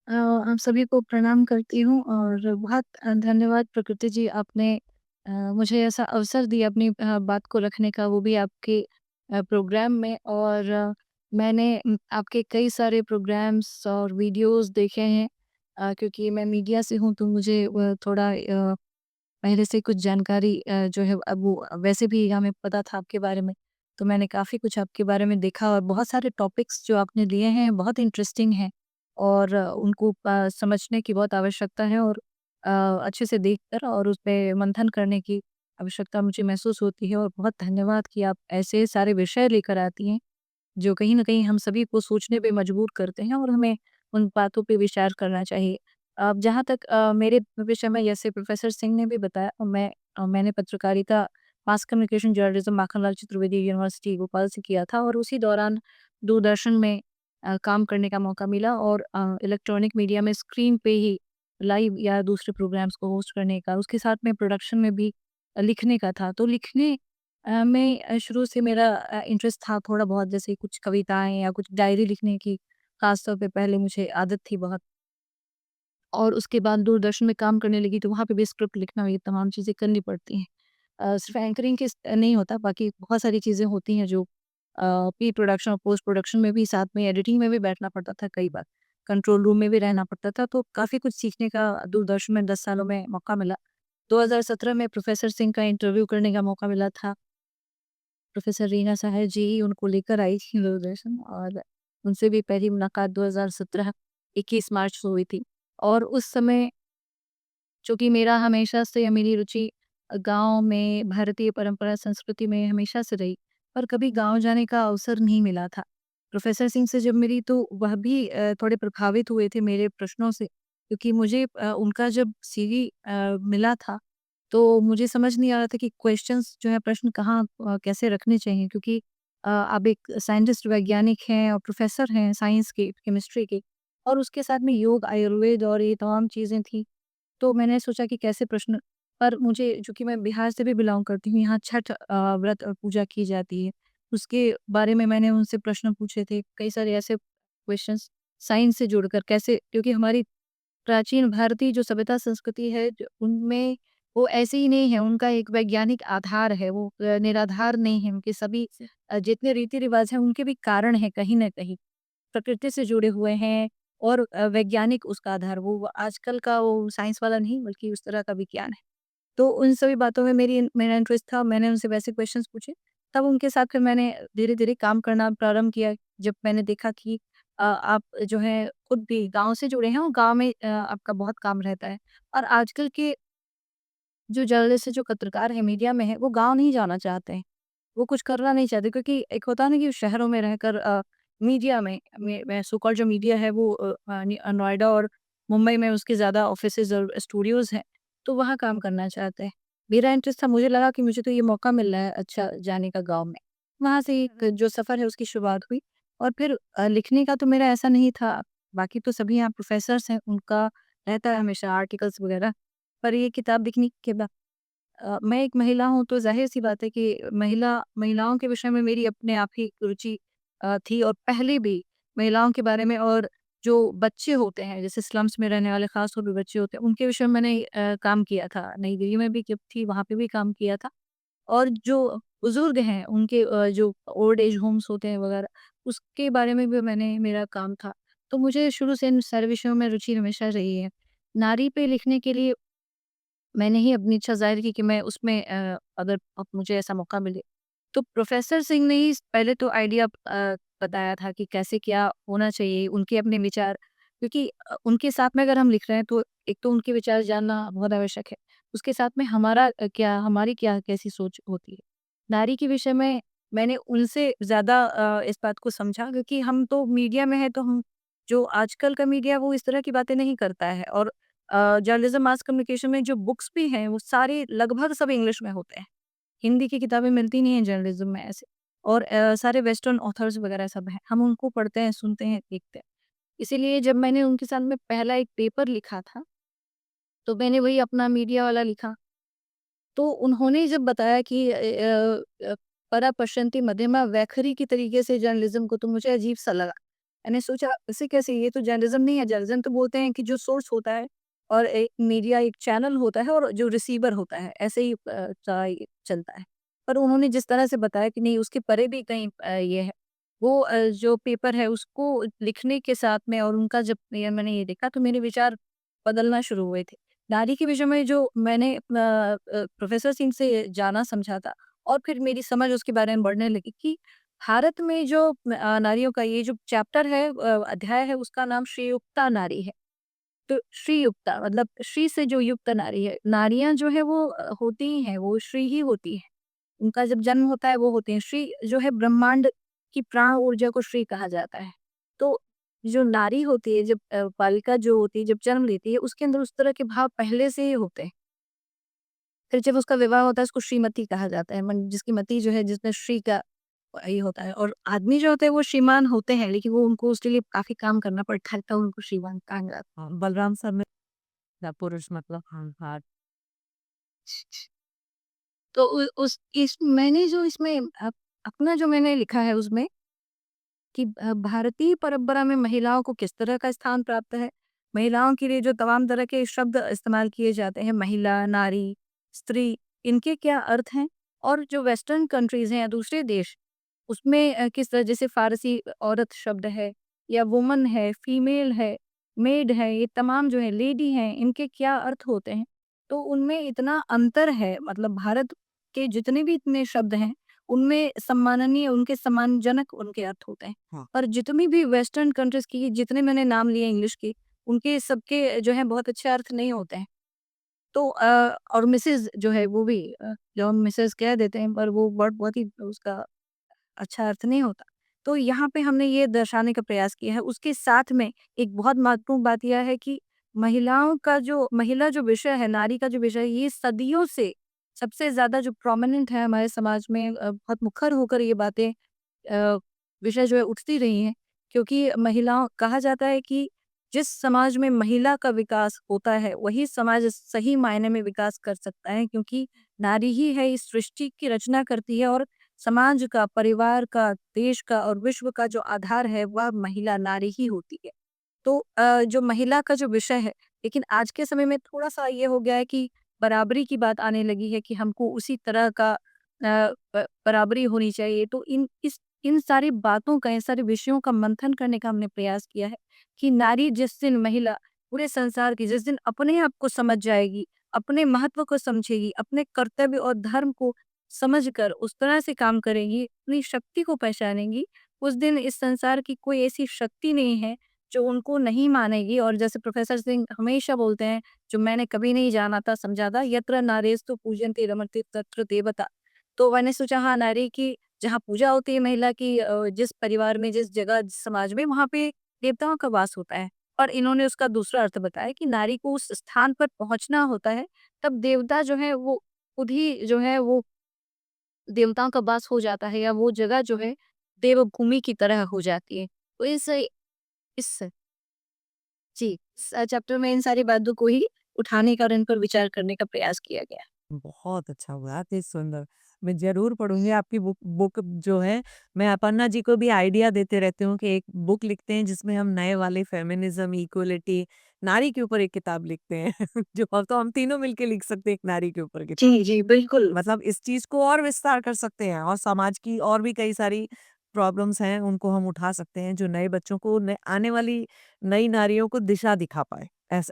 आप सभी को प्रणाम करती हूँ और बहुत धन्यवाद प्रकृति जी, आपने मुझे ऐसा अवसर दिया अपनी बात को रखने का, वो भी आपके प्रोग्राम में। और मैंने आपके कई सारे प्रोग्राम्स और वीडियोस देखे हैं, क्योंकि मैं मीडिया से हूँ तो मुझे थोड़ा पहले से कुछ जानकारी जो है अब वो वैसे भी हमें पता था आपके बारे में। तो मैंने काफ़ी कुछ आपके बारे में देखा और बहुत सारे टॉपिक्स जो आपने लिए हैं बहुत इंटरेस्टिंग हैं और उनको समझने की बहुत आवश्यकता है और अच्छे से देखकर और उस पे मंथन करने की आवश्यकता मुझे महसूस होती है। और बहुत धन्यवाद कि आप ऐसे सारे विषय लेकर आती हैं, जो कहीं न कहीं हम सभी को सोचने पे मजबूर करते हैं और हमें उन बातों पे विचार करना चाहिए। जहाँ तक मेरे विषय में, जैसे प्रोफ़ेसर सिंह ने भी बताया, मैंने पत्रकारिता mass communication journalism Makhanlal Chaturvedi university Bhopal से किया था और उसी दौरान दूरदर्शन में काम करने का मौका मिला और इलेक्ट्रॉनिक मीडिया में स्क्रीन पे ही लाइव या दूसरे प्रोग्राम्स को होस्ट करने का, उसके साथ में प्रोडक्शन में भी लिखने का था। तो लिखने में शुरू से मेरा इंटरेस्ट था थोड़ा बहुत, जैसे कुछ कविताएँ या कुछ डायरी लिखने की ख़ास तौर पे पहले मुझे आदत थी बहुत। और उसके बाद दूरदर्शन में काम करने लगी तो वहाँ पे भी स्क्रिप्ट लिखना, ये तमाम चीज़ें करनी पड़ती हैं। सिर्फ़ एंकरिंग के नहीं होता, बाकी बहुत सारी चीज़ें होती हैं जो प्री प्रोडक्शन और पोस्ट प्रोडक्शन में भी, साथ में एडिटिंग में भी बैठना पड़ता था कई बार। कंट्रोल रूम में भी रहना पड़ता था, तो काफ़ी कुछ सीखने का दूरदर्शन में 10 सालों में मौका मिला। 2017 में प्रोफ़ेसर सिंह का इंटरव्यू करने का मौका मिला था। प्रोफ़ेसर रीना साहब जी उनको लेकर आई थी दूरदर्शन और उनसे भी पहली मुलाकात 2017 21 मार्च को हुई थी। और उस समय, चूँकि मेरा हमेशा से मेरी रुचि गाँव में भारतीय परंपरा संस्कृति में हमेशा से रही, पर कभी गाँव जाने का अवसर नहीं मिला था। प्रोफ़ेसर सिंह से जब मिली तो वह भी थोड़े प्रभावित हुए थे मेरे प्रश्नों से, क्योंकि मुझे उनका जब सीवी मिला था, तो मुझे समझ नहीं आ रहा था कि क्वेश्चंस जो है, प्रश्न कहाँ कैसे रखने चाहिए, क्योंकि आप एक साइंटिस्ट वैज्ञानिक हैं और प्रोफ़ेसर हैं साइंस के, केमिस्ट्री के, और उसके साथ में योग, आयुर्वेद और ये तमाम चीज़ें थी। तो मैंने सोचा कि कैसे प्रश्न, पर मुझे, चूँकि मैं बिहार से भी बिलॉन्ग करती हूँ, यहाँ छठ व्रत और पूजा की जाती है। उसके बारे में मैंने उनसे प्रश्न पूछे थे, कई सारे ऐसे क्वेश्चंस साइंस से जुड़कर, कैसे, क्योंकि हमारी प्राचीन भारतीय जो सभ्यता संस्कृति है, जो उनमें वो ऐसे ही नहीं है, उनका एक वैज्ञानिक आधार है, वो निराधार नहीं है। उनके सभी जितने रीति-रिवाज हैं, उनके भी कारण हैं कहीं न कहीं। प्रकृति से जुड़े हुए हैं और वैज्ञानिक उसका आधार, वो आजकल का वो साइंस वाला नहीं, बल्कि उस तरह का विज्ञान है। तो उन सभी बातों में मेरा इंटरेस्ट था, मैंने उनसे वैसे क्वेश्चंस पूछे, तब उनके साथ फिर मैंने धीरे-धीरे काम करना प्रारंभ किया। जब मैंने देखा कि आप जो है खुद भी गाँव से जुड़े हैं और गाँव में आपका बहुत काम रहता है, और आजकल के जो जर्नलिस्ट है, जो पत्रकार है, मीडिया में है, वो गाँव नहीं जाना चाहते हैं। वो कुछ करना नहीं चाहते, क्योंकि एक होता है ना कि शहरों में रहकर मीडिया में सो कॉल्ड जो मीडिया है वो नोएडा और मुंबई में उसके ज़्यादा ऑफिसेज़ और स्टूडियोज़ हैं, तो वहाँ काम करना चाहते हैं। मेरा इंटरेस्ट था, मुझे लगा कि मुझे तो ये मौका मिल रहा है अच्छा जाने का गाँव में। वहाँ से एक जो सफ़र है उसकी शुरुआत हुई और फिर लिखने का तो मेरा ऐसा नहीं था, बाकी तो सभी यहाँ प्रोफ़ेसर्स हैं, उनका रहता है हमेशा आर्टिकल्स वग़ैरह, पर ये किताब लिखने के बाद मैं एक महिला हूँ तो ज़ाहिर-सी बात है कि महिलाओं के विषय में मेरी अपने आप ही रुचि थी, और पहले भी महिलाओं के बारे में, और जो बच्चे होते हैं, जैसे स्लम्स में रहने वाले ख़ास तौर पे बच्चे होते हैं, उनके विषय में मैंने काम किया था। नई दिल्ली में भी जब थी, वहाँ पे भी काम किया था। और जो बुज़ुर्ग हैं, उनके जो ओल्ड एज होम्स होते हैं वग़ैरह, उसके बारे में भी मेरा काम था। तो मुझे शुरू से इन सारे विषयों में रुचि हमेशा रही है। नारी पे लिखने के लिए मैंने ही अपनी इच्छा ज़ाहिर की कि मैं उसमें अगर अब मुझे ऐसा मौका मिले, तो प्रोफ़ेसर सिंह ने ही पहले तो आइडिया बताया था कि कैसे क्या होना चाहिए, उनके अपने विचार, क्योंकि उनके साथ में अगर हम लिख रहे हैं तो एक तो उनके विचार जानना बहुत आवश्यक है। उसके साथ में हमारी क्या कैसी सोच होती है। नारी के विषय में मैंने उनसे ज़्यादा इस बात को समझा, क्योंकि हम तो मीडिया में हैं, तो हम, जो आजकल का मीडिया वो इस तरह की बातें नहीं करता है, और जर्नलिज़्म मास कम्युनिकेशन में जो बुक्स भी हैं, वो सारे लगभग सब इंग्लिश में होते हैं। हिंदी की किताबें मिलती नहीं हैं जर्नलिज़्म में ऐसे। और सारे वेस्टर्न ऑथर्स वगैरह सब हैं। हम उनको पढ़ते हैं, सुनते हैं, देखते हैं। इसीलिए जब मैंने उनके साथ में पहला एक पेपर लिखा था, तो मैंने वही अपना मीडिया वाला लिखा। तो उन्होंने जब बताया कि परा पश्यन्ति मध्यमा वैखरी की तरीके से जर्नलिज्म को, तो मुझे अजीब-सा लगा। मैंने सोचा ऐसे कैसे, ये तो जर्नलिज्म नहीं है। जर्नलिज्म तो बोलते हैं कि जो सोर्स होता है और एक मीडिया एक चैनल होता है और जो रिसीवर होता है, ऐसे ही चलता है। पर उन्होंने जिस तरह से बताया कि नहीं, उसके परे भी कहीं ये है। वो जो पेपर है उसको लिखने के साथ में, और उनका जब मैंने ये देखा तो मेरे विचार बदलना शुरू हुए थे। नारी के विषय में जो मैंने प्रोफ़ेसर सिंह से जाना समझा था, और फिर मेरी समझ उसके बारे में बढ़ने लगी कि भारत में जो नारियों का ये जो चैप्टर है, अध्याय है, उसका नाम श्रीयुक्ता नारी है। तो श्रीयुक्ता मतलब श्री से जो युक्त नारी है, नारियाँ जो है वो होती ही हैं, वो श्री ही होती हैं। उनका जब जन्म होता है वो होती हैं। श्री जो है ब्रह्मांड की प्राण ऊर्जा को श्री कहा जाता है। तो जो नारी होती है, जब बालिका जो होती है, जब जन्म लेती है, उसके अंदर उस तरह के भाव पहले से ही होते हैं। फिर जब उसका विवाह होता है, उसको श्रीमती कहा जाता है। मन जिसकी मति जो है, जिसमें श्री का ये होता है। और आदमी जो होते हैं वो श्रीमान होते हैं, लेकिन वो उनको उसके लिए काफ़ी काम करना पड़ता है, तब उनको श्रीमान कहा जाता है। हाँ, बलराम सर में पुरुष मतलब हाँ, हाँ। तो उ उस इस मैंने जो इसमें अपना जो मैंने लिखा है उसमें कि भारतीय परंपरा में महिलाओं को किस तरह का स्थान प्राप्त है। महिलाओं के लिए जो तमाम तरह के शब्द इस्तेमाल किए जाते हैं, महिला, नारी, स्त्री, इनके क्या अर्थ हैं? और जो वेस्टर्न कंट्रीज़ हैं या दूसरे देश, उसमें किस तरह, जैसे फ़ारसी औरत शब्द है या वुमन है, फीमेल है, मेड है, ये तमाम जो है लेडी हैं, इनके क्या अर्थ होते हैं? तो उनमें इतना अंतर है, मतलब भारत के जितने भी इतने शब्द हैं, उनमें सम्माननीय, उनके सम्मानजनक उनके अर्थ होते हैं। हाँ। और जितनी भी वेस्टर्न कंट्रीज़ की जितने मैंने नाम लिए इंग्लिश के, उनके सबके जो है बहुत अच्छे अर्थ नहीं होते हैं। तो और मिसेज़ जो है वो भी जो हम मिसेज़ कह देते हैं, पर वो वर्ड बहुत ही उसका अच्छा अर्थ नहीं होता। तो यहाँ पे हमने ये दर्शाने का प्रयास किया है। उसके साथ में एक बहुत महत्वपूर्ण बात यह है कि महिला जो विषय है, नारी का जो विषय है, ये सदियों से सबसे ज़्यादा जो प्रोमिनेंट है हमारे समाज में, बहुत मुखर होकर ये बातें विषय जो है उठती रही हैं। क्योंकि महिलाओं कहा जाता है कि जिस समाज में महिला का विकास होता है, वही समाज सही मायने में विकास कर सकता है, क्योंकि नारी ही है इस सृष्टि की रचना करती है, और समाज का, परिवार का, देश का और विश्व का जो आधार है, वह महिला नारी ही होती है। तो जो महिला का जो विषय है, लेकिन आज के समय में थोड़ा-सा ये हो गया है कि बराबरी की बात आने लगी है कि हमको उसी तरह का बराबरी होनी चाहिए। तो इन सारी बातों का, इन सारे विषयों का मंथन करने का हमने प्रयास किया है कि नारी जिस दिन, महिला पूरे संसार की जिस दिन अपने आप को समझ जाएगी, अपने महत्व को समझेगी, अपने कर्तव्य और धर्म को समझकर उस तरह से काम करेगी, अपनी शक्ति को पहचानेगी, उस दिन इस संसार की कोई ऐसी शक्ति नहीं है जो उनको नहीं मानेगी। और जैसे प्रोफेसर सिंह हमेशा बोलते हैं, जो मैंने कभी नहीं जाना था, समझा था, यत्र नारेस्तु पूजन्ते रमन्ते तत्र देवता। तो मैंने सोचा हाँ, नारी की जहाँ पूजा होती है महिला की, जिस परिवार में, जिस जगह, जिस समाज में, वहाँ पे देवताओं का वास होता है। और इन्होंने उसका दूसरा अर्थ बताया कि नारी को उस स्थान पर पहुँचना होता है, तब देवता जो है वो खुद ही जो है वो देवताओं का वास हो जाता है, या वो जगह जो है देवभूमि की तरह हो जाती है। तो इस जी, चैप्टर में इन सारी बातों को ही उठाने का और इन पर विचार करने का प्रयास किया गया। बहुत अच्छा, बहुत ही सुंदर। मैं ज़रूर पढ़ूँगी आपकी बुक बुक जो है। मैं अपर्णा जी को भी आइडिया देते रहती हूँ कि एक बुक लिखते हैं जिसमें हम नए वाले फेमिनिज़्म, इक्वालिटी, नारी के ऊपर एक किताब लिखते हैं। जो अब तो हम तीनों मिलके लिख सकते हैं एक नारी के ऊपर किताब। जी, जी, बिल्कुल। मतलब इस चीज़ को और विस्तार कर सकते हैं और समाज की और भी कई सारी प्रॉब्लम्स हैं, उनको हम उठा सकते हैं, जो नए बच्चों को आने वाली नई नारियों को दिशा दिखा पाए,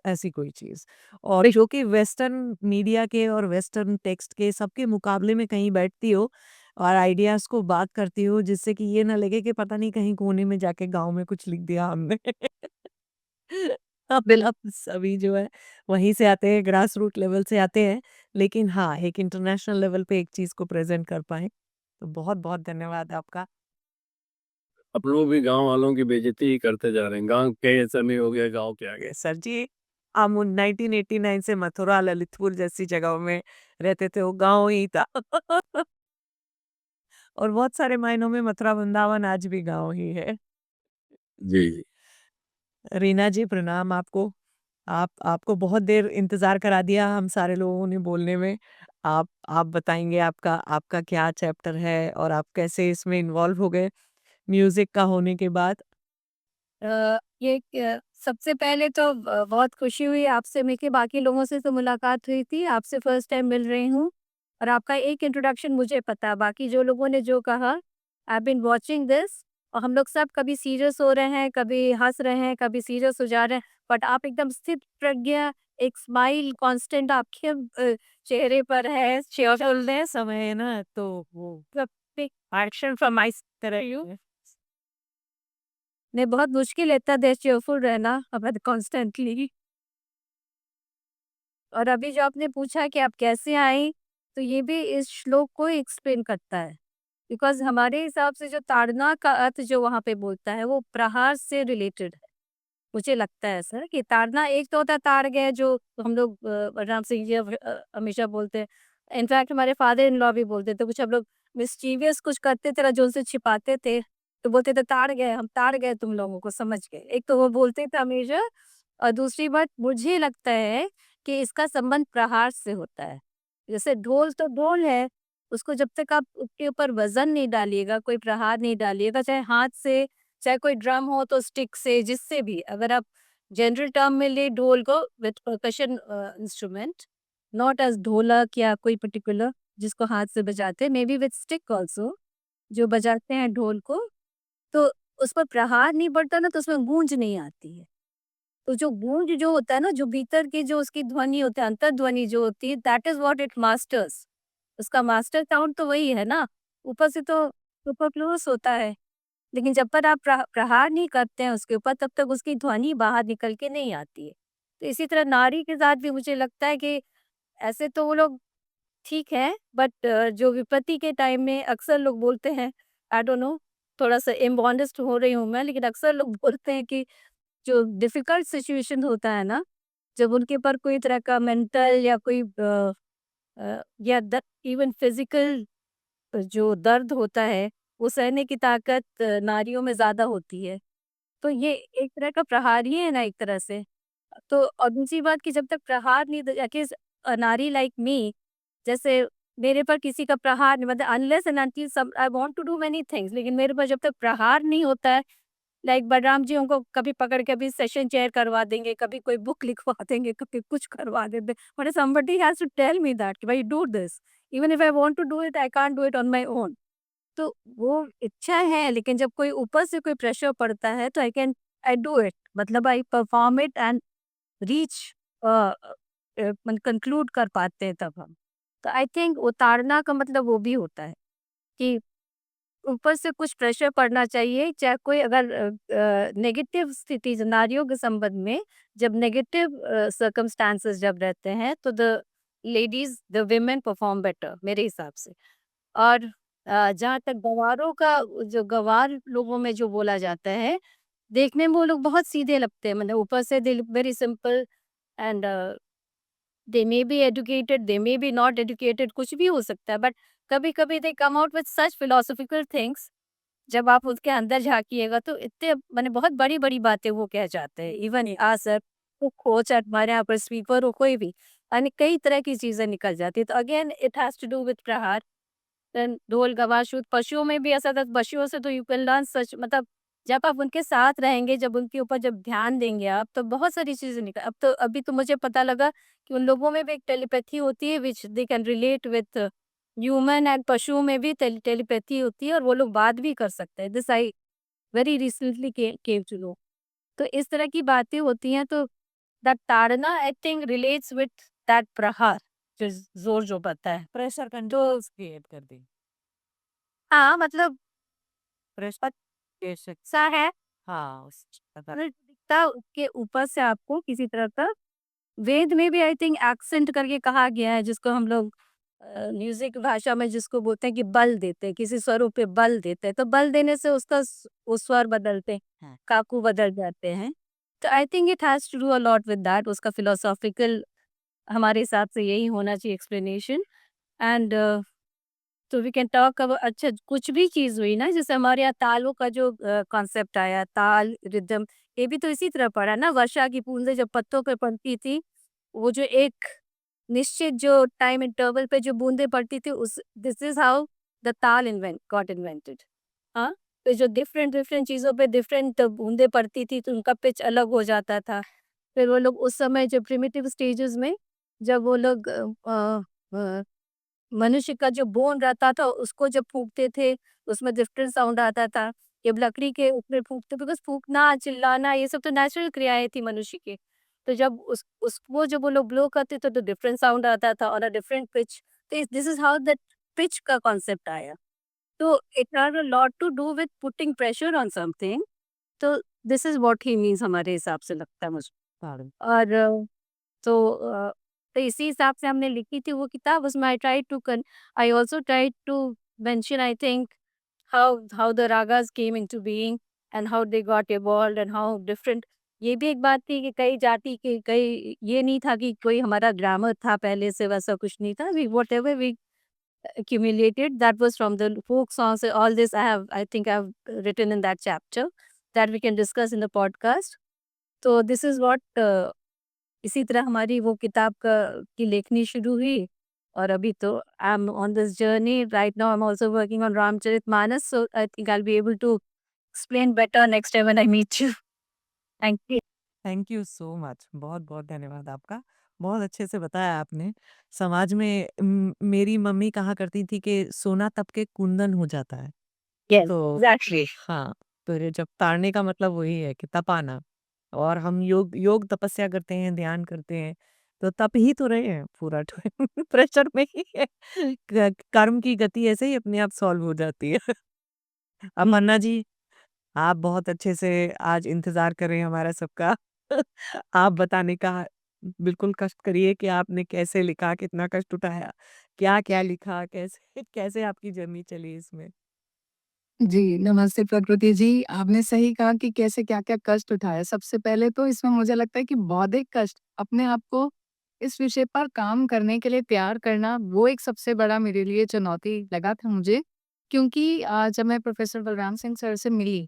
ऐसी कोई चीज़। और जो कि वेस्टर्न मीडिया के और वेस्टर्न टेक्स्ट के सबके मुकाबले में कहीं बैठती हो और आइडियाज़ को बात करती हो, जिससे कि ये ना लगे कि पता नहीं कहीं कोने में जाके गाँव में कुछ लिख दिया हमने। बिल अब सभी जो है वहीं से आते हैं, ग्रास रूट लेवल से आते हैं, लेकिन हाँ, एक इंटरनेशनल लेवल पे एक चीज़ को प्रेज़ेंट कर पाएँ। तो बहुत-बहुत धन्यवाद आपका। अब लोग भी गाँव वालों की बेइज़्ज़ती ही करते जा रहे हैं। गाँव के ऐसा नहीं हो गया गाँव के आगे। सर जी, हम 1989 से मथुरा, ललितपुर जैसी जगहों में रहते थे, वो गाँव ही था। और बहुत सारे मायनों में मथुरा वृंदावन आज भी गाँव ही है। जी, जी। रीना जी प्रणाम आपको। आपको बहुत देर इंतज़ार करा दिया हम सारे लोगों ने बोलने में। आप बताएँगे आपका आपका क्या चैप्टर है और आप कैसे इसमें इन्वॉल्व हो गए म्यूज़िक का होने के बाद? सबसे पहले तो बहुत खुशी हुई आपसे मिलके, बाकी लोगों से तो मुलाकात हुई थी, आपसे फर्स्ट टाइम मिल रही हूँ और आपका एक इंट्रोडक्शन मुझे पता है, बाकी जो लोगों ने जो कहा, I have been watching this और हम लोग सब कभी सीरियस हो रहे हैं, कभी हँस रहे हैं, कभी सीरियस हो जा रहे हैं, बट आप एकदम स्थित प्रज्ञ, एक स्माइल कांस्टेंट आपके चेहरे पर है, cheerfulness समय है ना तो वो एक्शन फ्रॉम माय तरफ यू नहीं, बहुत मुश्किल है इतना देर चीयरफुल रहना अब कॉन्स्टेंटली। और अभी जो आपने पूछा कि आप कैसे आई, तो ये भी इस श्लोक को एक्सप्लेन करता है। बिकॉज़ हमारे हिसाब से जो ताड़ना का अर्थ जो वहाँ पे बोलता है, वो प्रहार से रिलेटेड है। मुझे लगता है ऐसा कि ताड़ना एक तो होता है ताड़ गए जो हम लोग बलराम सिंह जी हमेशा बोलते हैं। इनफैक्ट हमारे फादर इन लॉ भी बोलते थे, कुछ हम लोग मिस्चीवियस कुछ करते थे ना जो उनसे छिपाते थे, तो बोलते थे ताड़ गए, हम ताड़ गए तुम लोगों को समझ गए। एक तो वो बोलते थे हमेशा और दूसरी बात मुझे लगता है कि इसका संबंध प्रहार से होता है। जैसे ढोल तो ढोल है, उसको जब तक आप उसके ऊपर वज़न नहीं डालिएगा, कोई प्रहार नहीं डालिएगा, चाहे हाथ से, चाहे कोई ड्रम हो तो स्टिक से, जिससे भी अगर आप जनरल टर्म में ले ढोल को with percussion instrument, not as ढोलक या कोई पर्टिकुलर जिसको हाथ से बजाते हैं, may be with stick also जो बजाते हैं ढोल को, तो उस पर प्रहार नहीं पड़ता ना तो उसमें गूंज नहीं आती है। तो जो गूंज जो होता है ना, जो भीतर की जो उसकी ध्वनि होती है, अंतर्ध्वनि जो होती है, that is what it masters. उसका मास्टर साउंड तो वही है ना, ऊपर से तो सुपरफ्लुअस होता है। लेकिन जब तक आप प्रहार नहीं करते हैं उसके ऊपर, तब तक उसकी ध्वनि बाहर निकल के नहीं आती है। तो इसी तरह नारी के साथ भी मुझे लगता है कि ऐसे तो वो लोग ठीक है, बट जो विपत्ति के टाइम में अक्सर लोग बोलते हैं, आई डोंट नो, थोड़ा-सा इम्बॉन्डिस्ट हो रही हूँ मैं, लेकिन अक्सर लोग बोलते हैं कि जो डिफ़िकल्ट सिचुएशन होता है ना, जब उनके ऊपर कोई तरह का मेंटल या कोई या द इवन फिज़िकल जो दर्द होता है, वो सहने की ताकत नारियों में ज़्यादा होती है। तो ये एक तरह का प्रहार ही है ना एक तरह से। तो और दूसरी बात कि जब तक प्रहार नहीं द एटलीस्ट नारी लाइक मी, जैसे मेरे पर किसी का प्रहार नहीं, मतलब unless and until some I want to do many things, लेकिन मेरे पर जब तक प्रहार नहीं होता है, लाइक बलराम जी उनको कभी पकड़ के अभी सेशन चेयर करवा देंगे, कभी कोई बुक लिखवा देंगे, कभी कुछ करवा देंगे, but somebody has to tell me that कि भाई do this, even if I want to do it I can't do it on my own. तो वो इच्छा है, लेकिन जब कोई ऊपर से कोई प्रेशर पड़ता है तो आई डू इट, मतलब I perform it and reach conclude कर पाते हैं तब हम। तो आई थिंक उतारना का मतलब वो भी होता है कि ऊपर से कुछ प्रेशर पड़ना चाहिए, चाहे कोई अगर नेगेटिव स्थिति नारियों के संबंध में, जब नेगेटिव सर्कमस्टांसेस जब रहते हैं तो द विमेन परफॉर्म बेटर मेरे हिसाब से। और जहाँ तक गँवारों का, जो गँवार लोगों में जो बोला जाता है, देखने में वो लोग बहुत सीधे लगते हैं, मतलब ऊपर से they look very simple and they may be educated, they may be not educated, कुछ भी हो सकता है, बट कभी-कभी they come out with such philosophical things. जब आप उसके अंदर झाँकिएगा तो इतने माने बहुत बड़ी-बड़ी बातें वो कह जाते हैं। इवन सर, वो कोच हमारे यहाँ पर स्पीकर हो कोई भी, यानी कई तरह की चीज़ें निकल जाती हैं। तो again it has to do with प्रहार। देन ढोल, गवार, शूद, पशुओं में भी ऐसा था, पशुओं से तो यू कैन लर्न सच, मतलब जब आप उनके साथ रहेंगे, जब उनके ऊपर जब ध्यान देंगे आप, तो बहुत सारी चीज़ें निकल, अब तो अभी तो मुझे पता लगा कि उन लोगों में भी एक टेलीपैथी होती है which they can relate with human, and पशुओं में भी टेलीपैथी होती है और वो लोग बात भी कर सकते हैं। This I very recently came to know. तो इस तरह की बातें होती हैं, तो दैट ताड़ना I think relates with that प्रहार, जो ज़ोर जो बता है। प्रेशर तो कंट्रोल्स क्रिएट कर दी। हाँ, मतलब प्रेशर बेशक सा है, हाँ, उस अगर मतलब दिखता उसके ऊपर से आपको किसी तरह का, वेद में भी आई थिंक एक्सेंट करके कहा गया है, जिसको हम लोग म्यूजिक भाषा में जिसको बोलते हैं कि बल देते हैं, किसी स्वरों पे बल देते हैं, तो बल देने से उसका वो स्वर बदलते हैं, हाँ। काकू बदल जाते हैं। तो I think it has to do a lot with that, उसका फिलोसॉफिकल हमारे हिसाब से यही होना चाहिए एक्सप्लेनेशन। एंड तो वी कैन टॉक अबाउट अच्छा कुछ भी चीज़ हुई ना, जैसे हमारे यहाँ तालों का जो कॉन्सेप्ट आया, ताल, रिदम, ये भी तो इसी तरह पड़ा ना, वर्षा की बूंदें जब पत्तों पे पड़ती थी, वो जो एक निश्चित जो टाइम इंटरवल पे जो बूंदें पड़ती थी, उस दिस इज़ हाउ द ताल गॉट इन्वेंटेड। हाँ, तो जो डिफरेंट डिफरेंट चीज़ों पे डिफरेंट बूंदें पड़ती थी, तो उनका पिच अलग हो जाता था। फिर वो लोग उस समय जो प्रिमिटिव स्टेजेस में जब वो लोग अ, मनुष्य का जो बोन रहता था उसको जब फूँकते थे, उसमें डिफरेंट साउंड आता था। जब लकड़ी के ऊपर फूँकते, बिकॉज़ फूँकना, चिल्लाना ये सब तो नेचुरल क्रियाएँ थी मनुष्य की। तो जब उस वो जब वो लोग ब्लो करते थे तो डिफरेंट साउंड आता था और अ डिफरेंट पिच। तो this is how that pitch का कॉन्सेप्ट आया। तो it had a lot to do with putting pressure on something. तो this is what he means हमारे हिसाब से लगता है मुझे। ताल। और तो तो इसी हिसाब से हमने लिखी थी वो किताब। उसमें I also tried to mention I think how the ragas came into being and how they got evolved and how different. ये भी एक बात थी कि कई जाति के कई ये नहीं था कि कोई हमारा ग्रामर था पहले से, वैसा कुछ नहीं था। We whatever we accumulated that was from the folk songs. All this I think I've written in that chapter that we can discuss in the podcast. तो दिस इज़ व्हाट इसी तरह हमारी वो किताब का की लेखनी शुरू हुई। और अभी तो I am on this journey right now. I am also working on Ramcharitmanas, so I think I will be able to explain better next time when I meet you. Thank you. Thank you so much. बहुत-बहुत धन्यवाद आपका। बहुत अच्छे से बताया आपने। समाज में मेरी मम्मी कहा करती थी कि सोना तप के कुंदन हो जाता है। यस, तो एग्ज़ैक्टली। हाँ, तो ये जब ताड़ने का मतलब वही है कि तपाना। और हम योग योग तपस्या करते हैं, ध्यान करते हैं, तो तप ही तो रहे हैं पूरा टाइम। प्रेशर में ही है। कर्म की गति ऐसे ही अपने आप सॉल्व हो जाती है। अब मन्ना जी, आप बहुत अच्छे से आज इंतज़ार कर रहे हैं हमारा सबका। आप बताने का बिल्कुल कष्ट करिए कि आपने कैसे लिखा, कितना कष्ट उठाया, क्या-क्या लिखा, कैसे कैसे आपकी जर्नी चली इसमें? जी, नमस्ते प्रकृति जी। आपने सही कहा कि कैसे क्या-क्या कष्ट उठाया। सबसे पहले तो इसमें मुझे लगता है कि बौद्धिक कष्ट, अपने आप को इस विषय पर काम करने के लिए तैयार करना, वो एक सबसे बड़ा मेरे लिए चुनौती लगा था मुझे। क्योंकि जब मैं प्रोफ़ेसर बलराम सिंह सर से मिली,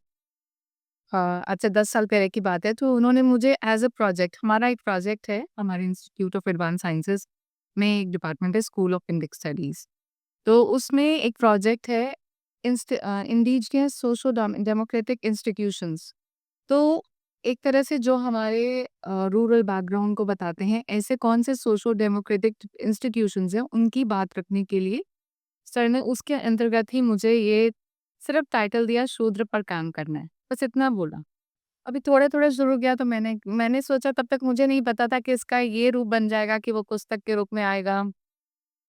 आज से 10 साल पहले की बात है, तो उन्होंने मुझे एज़ अ प्रोजेक्ट, हमारा एक प्रोजेक्ट है, हमारे इंस्टीट्यूट ऑफ एडवांस्ड साइंसेज़ में एक डिपार्टमेंट है, स्कूल ऑफ इंडिक स्टडीज़। तो उसमें एक प्रोजेक्ट है इंडिजिनियस सोशो डेमोक्रेटिक इंस्टीट्यूशंस। तो एक तरह से जो हमारे रूरल बैकग्राउंड को बताते हैं, ऐसे कौन से सोशो डेमोक्रेटिक इंस्टीट्यूशंस हैं, उनकी बात रखने के लिए सर ने उसके अंतर्गत ही मुझे ये सिर्फ टाइटल दिया, शूद्र पर काम करना है, बस इतना बोला। अभी थोड़ा-थोड़ा शुरू किया तो मैंने मैंने सोचा, तब तक मुझे नहीं पता था कि इसका ये रूप बन जाएगा कि वो पुस्तक के रूप में आएगा,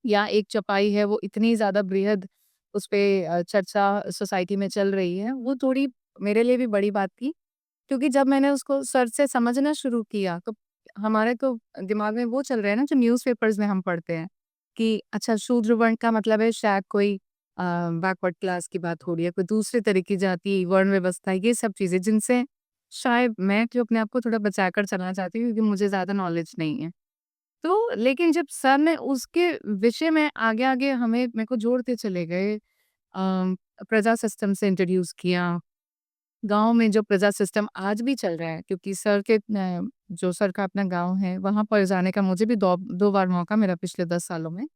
या एक चपाई है वो इतनी ज़्यादा बृहद उसपे चर्चा सोसाइटी में चल रही है, वो थोड़ी मेरे लिए भी बड़ी बात थी। क्योंकि जब मैंने उसको सर से समझना शुरू किया, तो हमारे तो दिमाग में वो चल रहा है ना, जो न्यूज़पेपर्स में हम पढ़ते हैं कि अच्छा, शूद्र वर्ण का मतलब है शायद कोई बैकवर्ड क्लास की बात हो रही है, कोई दूसरे तरह की जाति, वर्ण व्यवस्था, ये सब चीज़ें जिनसे शायद मैं जो अपने आप को थोड़ा बचा कर चलना चाहती हूँ, क्योंकि मुझे ज़्यादा नॉलेज नहीं है। तो लेकिन जब सर ने उसके विषय में आगे-आगे हमें मेरे को जोड़ते चले गए, प्रजा सिस्टम से इंट्रोड्यूस किया। गाँव में जो प्रजा सिस्टम आज भी चल रहा है, क्योंकि सर के जो सर का अपना गाँव है, वहाँ पर जाने का मुझे भी 2 बार मौका मिला पिछले 10 सालों में।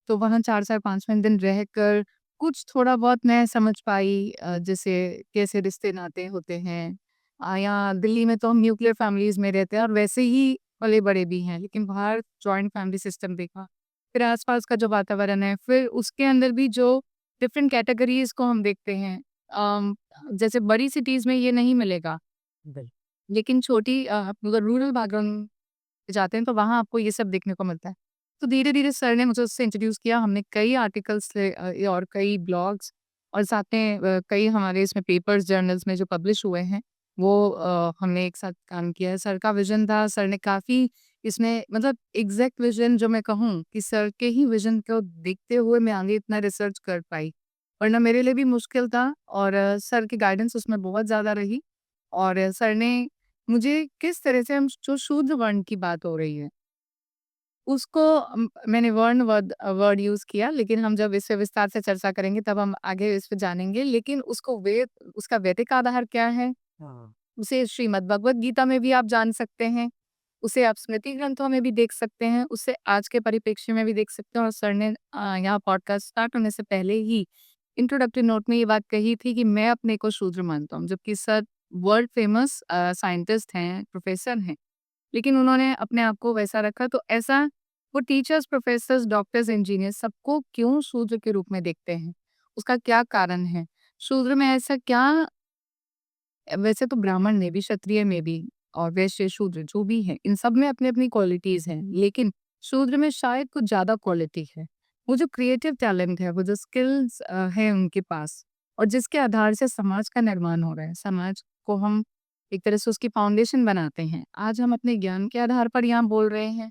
तो वहाँ 4-4 5-5 दिन रहकर कुछ थोड़ा बहुत मैं समझ पाई, जैसे कैसे रिश्ते-नाते होते हैं। यहाँ दिल्ली में तो हम न्यूक्लियर फैमिलीज़ में रहते हैं और वैसे ही पले-बड़े भी हैं, लेकिन बाहर जॉइंट फैमिली सिस्टम देखा। फिर आस-पास का जो वातावरण है, फिर उसके अंदर भी जो डिफरेंट कैटेगरीज़ को हम देखते हैं। जैसे बड़ी सिटीज़ में ये नहीं मिलेगा, बिल लेकिन छोटी आप अगर रूरल बैकग्राउंड पे जाते हैं तो वहाँ आपको ये सब देखने को मिलता है। तो धीरे-धीरे सर ने मुझे उससे इंट्रोड्यूस किया, हमने कई आर्टिकल्स और कई ब्लॉग्स और साथ में कई हमारे इसमें पेपर्स, जर्नल्स में जो पब्लिश हुए हैं, वो हमने एक साथ काम किया है। सर का विज़न था, सर ने काफ़ी इसमें मतलब एग्ज़ैक्ट विज़न जो मैं कहूँ कि सर के ही विज़न को देखते हुए मैं आगे इतना रिसर्च कर पाई। वरना मेरे लिए भी मुश्किल था, और सर की गाइडेंस उसमें बहुत ज़्यादा रही। और सर ने मुझे किस तरह से हम जो शूद्र वर्ण की बात हो रही है, उसको मैंने वर्ड यूज़ किया, लेकिन हम जब इस पे विस्तार से चर्चा करेंगे तब हम आगे इस पे जानेंगे। लेकिन उसका वैदिक आधार क्या है? हाँ। उसे श्रीमद् भगवद गीता में भी आप जान सकते हैं, उसे आप स्मृति ग्रंथों में भी देख सकते हैं, उसे आज के परिप्रेक्ष्य में भी देख सकते हैं। और सर ने यहाँ पॉडकास्ट स्टार्ट होने से पहले ही इंट्रोडक्टरी नोट में ये बात कही थी कि मैं अपने को शूद्र मानता हूँ, जबकि सर वर्ल्ड फेमस साइंटिस्ट हैं, प्रोफेसर हैं, लेकिन उन्होंने अपने आप को वैसा रखा। तो ऐसा वो टीचर्स, प्रोफेसर्स, डॉक्टर्स, इंजीनियर्स सबको क्यों शूद्र के रूप में देखते हैं? उसका क्या कारण है? शूद्र में ऐसा क्या वैसे तो ब्राह्मण में भी, क्षत्रिय में भी और वैश्य, शूद्र जो भी है, इन सब में अपनी-अपनी क्वालिटीज़ हैं। लेकिन शूद्र में शायद कुछ ज़्यादा क्वालिटी है। वो जो क्रिएटिव टैलेंट है, वो जो स्किल्स हैं उनके पास और जिसके आधार से समाज का निर्माण हो रहा है। समाज को हम एक तरह से उसकी फाउंडेशन बनाते हैं। आज हम अपने ज्ञान के आधार पर यहाँ बोल रहे हैं।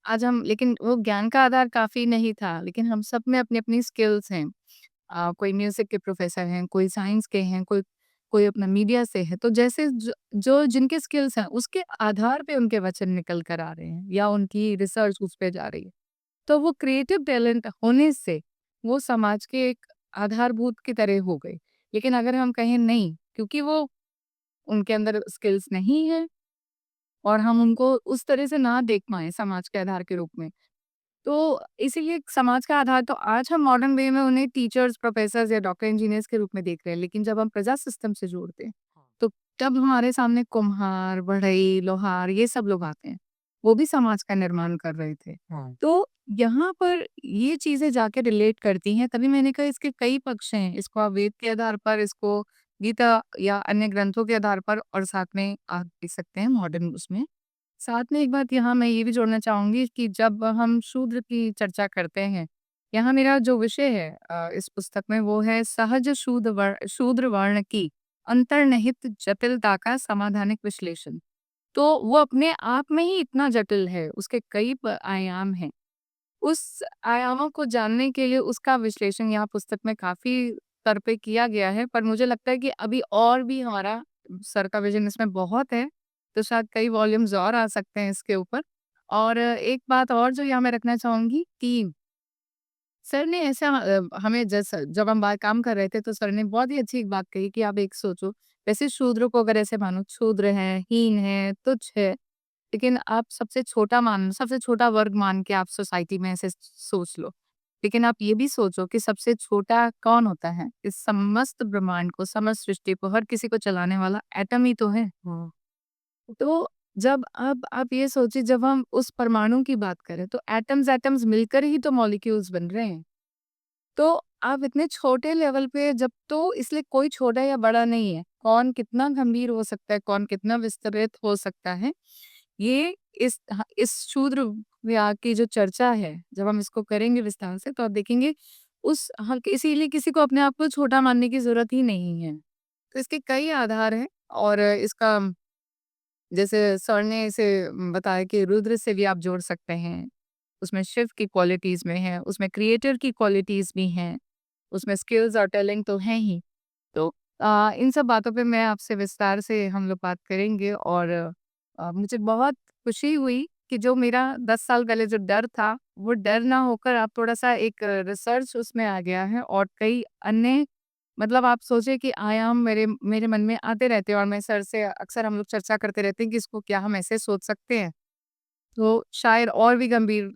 आज हम लेकिन वो ज्ञान का आधार काफ़ी नहीं था, लेकिन हम सब में अपनी-अपनी स्किल्स हैं। कोई म्यूज़िक के प्रोफ़ेसर हैं, कोई साइंस के हैं, कोई कोई अपना मीडिया से है। तो जैसे जो जिनके स्किल्स हैं, उसके आधार पे उनके वचन निकल कर आ रहे हैं या उनकी रिसर्च उस पे जा रही है। तो वो क्रिएटिव टैलेंट होने से वो समाज के एक आधारभूत की तरह हो गए। लेकिन अगर हम कहें नहीं, क्योंकि वो उनके अंदर स्किल्स नहीं है और हम उनको उस तरह से ना देख पाएँ समाज के आधार के रूप में, तो इसीलिए समाज का आधार तो आज हम मॉडर्न वे में उन्हें टीचर्स, प्रोफेसर्स या डॉक्टर, इंजीनियर्स के रूप में देख रहे हैं। लेकिन जब हम प्रजा सिस्टम से जोड़ते हैं, तो तब हमारे सामने कुम्हार, बढ़ई, लोहार ये सब लोग आते हैं। वो भी समाज का निर्माण कर रहे थे। हाँ। तो यहाँ पर ये चीज़ें जाके रिलेट करती हैं, तभी मैंने कहा इसके कई पक्ष हैं। इसको आप वेद के आधार पर, इसको गीता या अन्य ग्रंथों के आधार पर और साथ में आप देख सकते हैं मॉडर्न उसमें। साथ में एक बात यहाँ मैं ये भी जोड़ना चाहूँगी कि जब हम शूद्र की चर्चा करते हैं, यहाँ मेरा जो विषय है इस पुस्तक में वो है सहज शूद्र वर्ण की अंतर्निहित जटिलता का समाधानिक विश्लेषण। तो वो अपने आप में ही इतना जटिल है, उसके कई आयाम हैं। उस आयामों को जानने के लिए उसका विश्लेषण यहाँ पुस्तक में काफ़ी स्तर पे किया गया है, पर मुझे लगता है कि अभी और भी हमारा सर का विज़न इसमें बहुत है, तो शायद कई वॉल्यूम्स और आ सकते हैं इसके ऊपर। और एक बात और जो यहाँ मैं रखना चाहूँगी कि सर ने ऐसा हमें जब हम बाहर काम कर रहे थे, तो सर ने बहुत ही अच्छी एक बात कही कि आप एक सोचो, वैसे शूद्र को अगर ऐसे मानो, शूद्र है, हीन है, तुच्छ है, लेकिन आप सबसे छोटा वर्ग मान के आप सोसाइटी में ऐसे सोच लो। लेकिन आप ये भी सोचो कि सबसे छोटा कौन होता है? इस समस्त ब्रह्मांड को, समस्त सृष्टि को, हर किसी को चलाने वाला एटम ही तो है। हाँ। तो जब अब आप ये सोचिए, जब हम उस परमाणु की बात करें, तो एटम्स एटम्स मिलकर ही तो मॉलिक्यूल्स बन रहे हैं। तो आप इतने छोटे लेवल पे जब, तो इसलिए कोई छोटा या बड़ा नहीं है। कौन कितना गंभीर हो सकता है, कौन कितना विस्तृत हो सकता है, ये इस शूद्र विभाग की जो चर्चा है, जब हम इसको करेंगे विस्तार से, तो आप देखेंगे इसीलिए किसी को अपने आप को छोटा मानने की ज़रूरत ही नहीं है। तो इसके कई आधार हैं और इसका जैसे सर ने इसे बताया कि रुद्र से भी आप जोड़ सकते हैं। उसमें शिव की क्वालिटीज़ में है, उसमें क्रिएटर की क्वालिटीज़ भी हैं, उसमें स्किल्स और टैलेंट तो हैं ही। तो इन सब बातों पे मैं आपसे विस्तार से हम लोग बात करेंगे और मुझे बहुत खुशी हुई कि जो मेरा 10 साल पहले जो डर था, वो डर ना होकर अब थोड़ा-सा एक रिसर्च उसमें आ गया है और कई अन्य, मतलब आप सोचिए कि आयाम मेरे मेरे मन में आते रहते हैं और मैं सर से अक्सर हम लोग चर्चा करते रहते हैं कि इसको क्या हम ऐसे सोच सकते हैं? तो शायद और भी गंभीर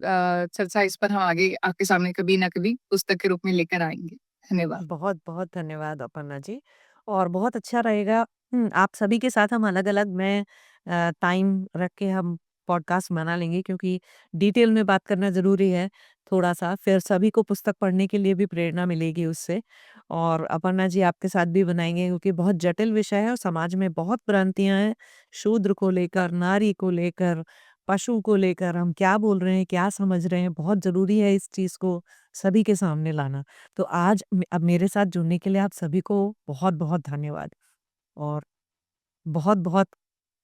चर्चा इस पर हम आगे आपके सामने कभी ना कभी पुस्तक के रूप में लेकर आएँगे। धन्यवाद। बहुत-बहुत धन्यवाद अपर्णा जी। और बहुत अच्छा रहेगा आप सभी के साथ हम अलग-अलग में टाइम रख के हम पॉडकास्ट बना लेंगे क्योंकि डिटेल में बात करना ज़रूरी है थोड़ा-सा, फिर सभी को पुस्तक पढ़ने के लिए भी प्रेरणा मिलेगी उससे। और अपर्णा जी आपके साथ भी बनाएँगे क्योंकि बहुत जटिल विषय है और समाज में बहुत भ्रांतियाँ हैं, शूद्र को लेकर, नारी को लेकर, पशु को लेकर हम क्या बोल रहे हैं, क्या समझ रहे हैं, बहुत ज़रूरी है इस चीज़ को सभी के सामने लाना। तो आज अब मेरे साथ जुड़ने के लिए आप सभी को बहुत-बहुत धन्यवाद और बहुत-बहुत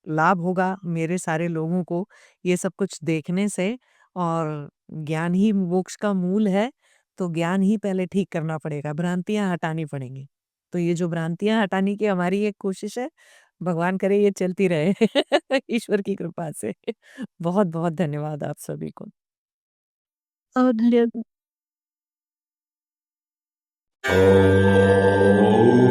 लाभ होगा मेरे सारे लोगों को ये सब कुछ देखने से और ज्ञान ही मोक्ष का मूल है, तो ज्ञान ही पहले ठीक करना पड़ेगा, भ्रांतियाँ हटानी पड़ेंगी। तो ये जो भ्रांतियाँ हटाने की हमारी एक कोशिश है, भगवान करे ये चलती रहे ईश्वर की कृपा से। बहुत-बहुत धन्यवाद आप सभी को। धन्यवाद। ॐ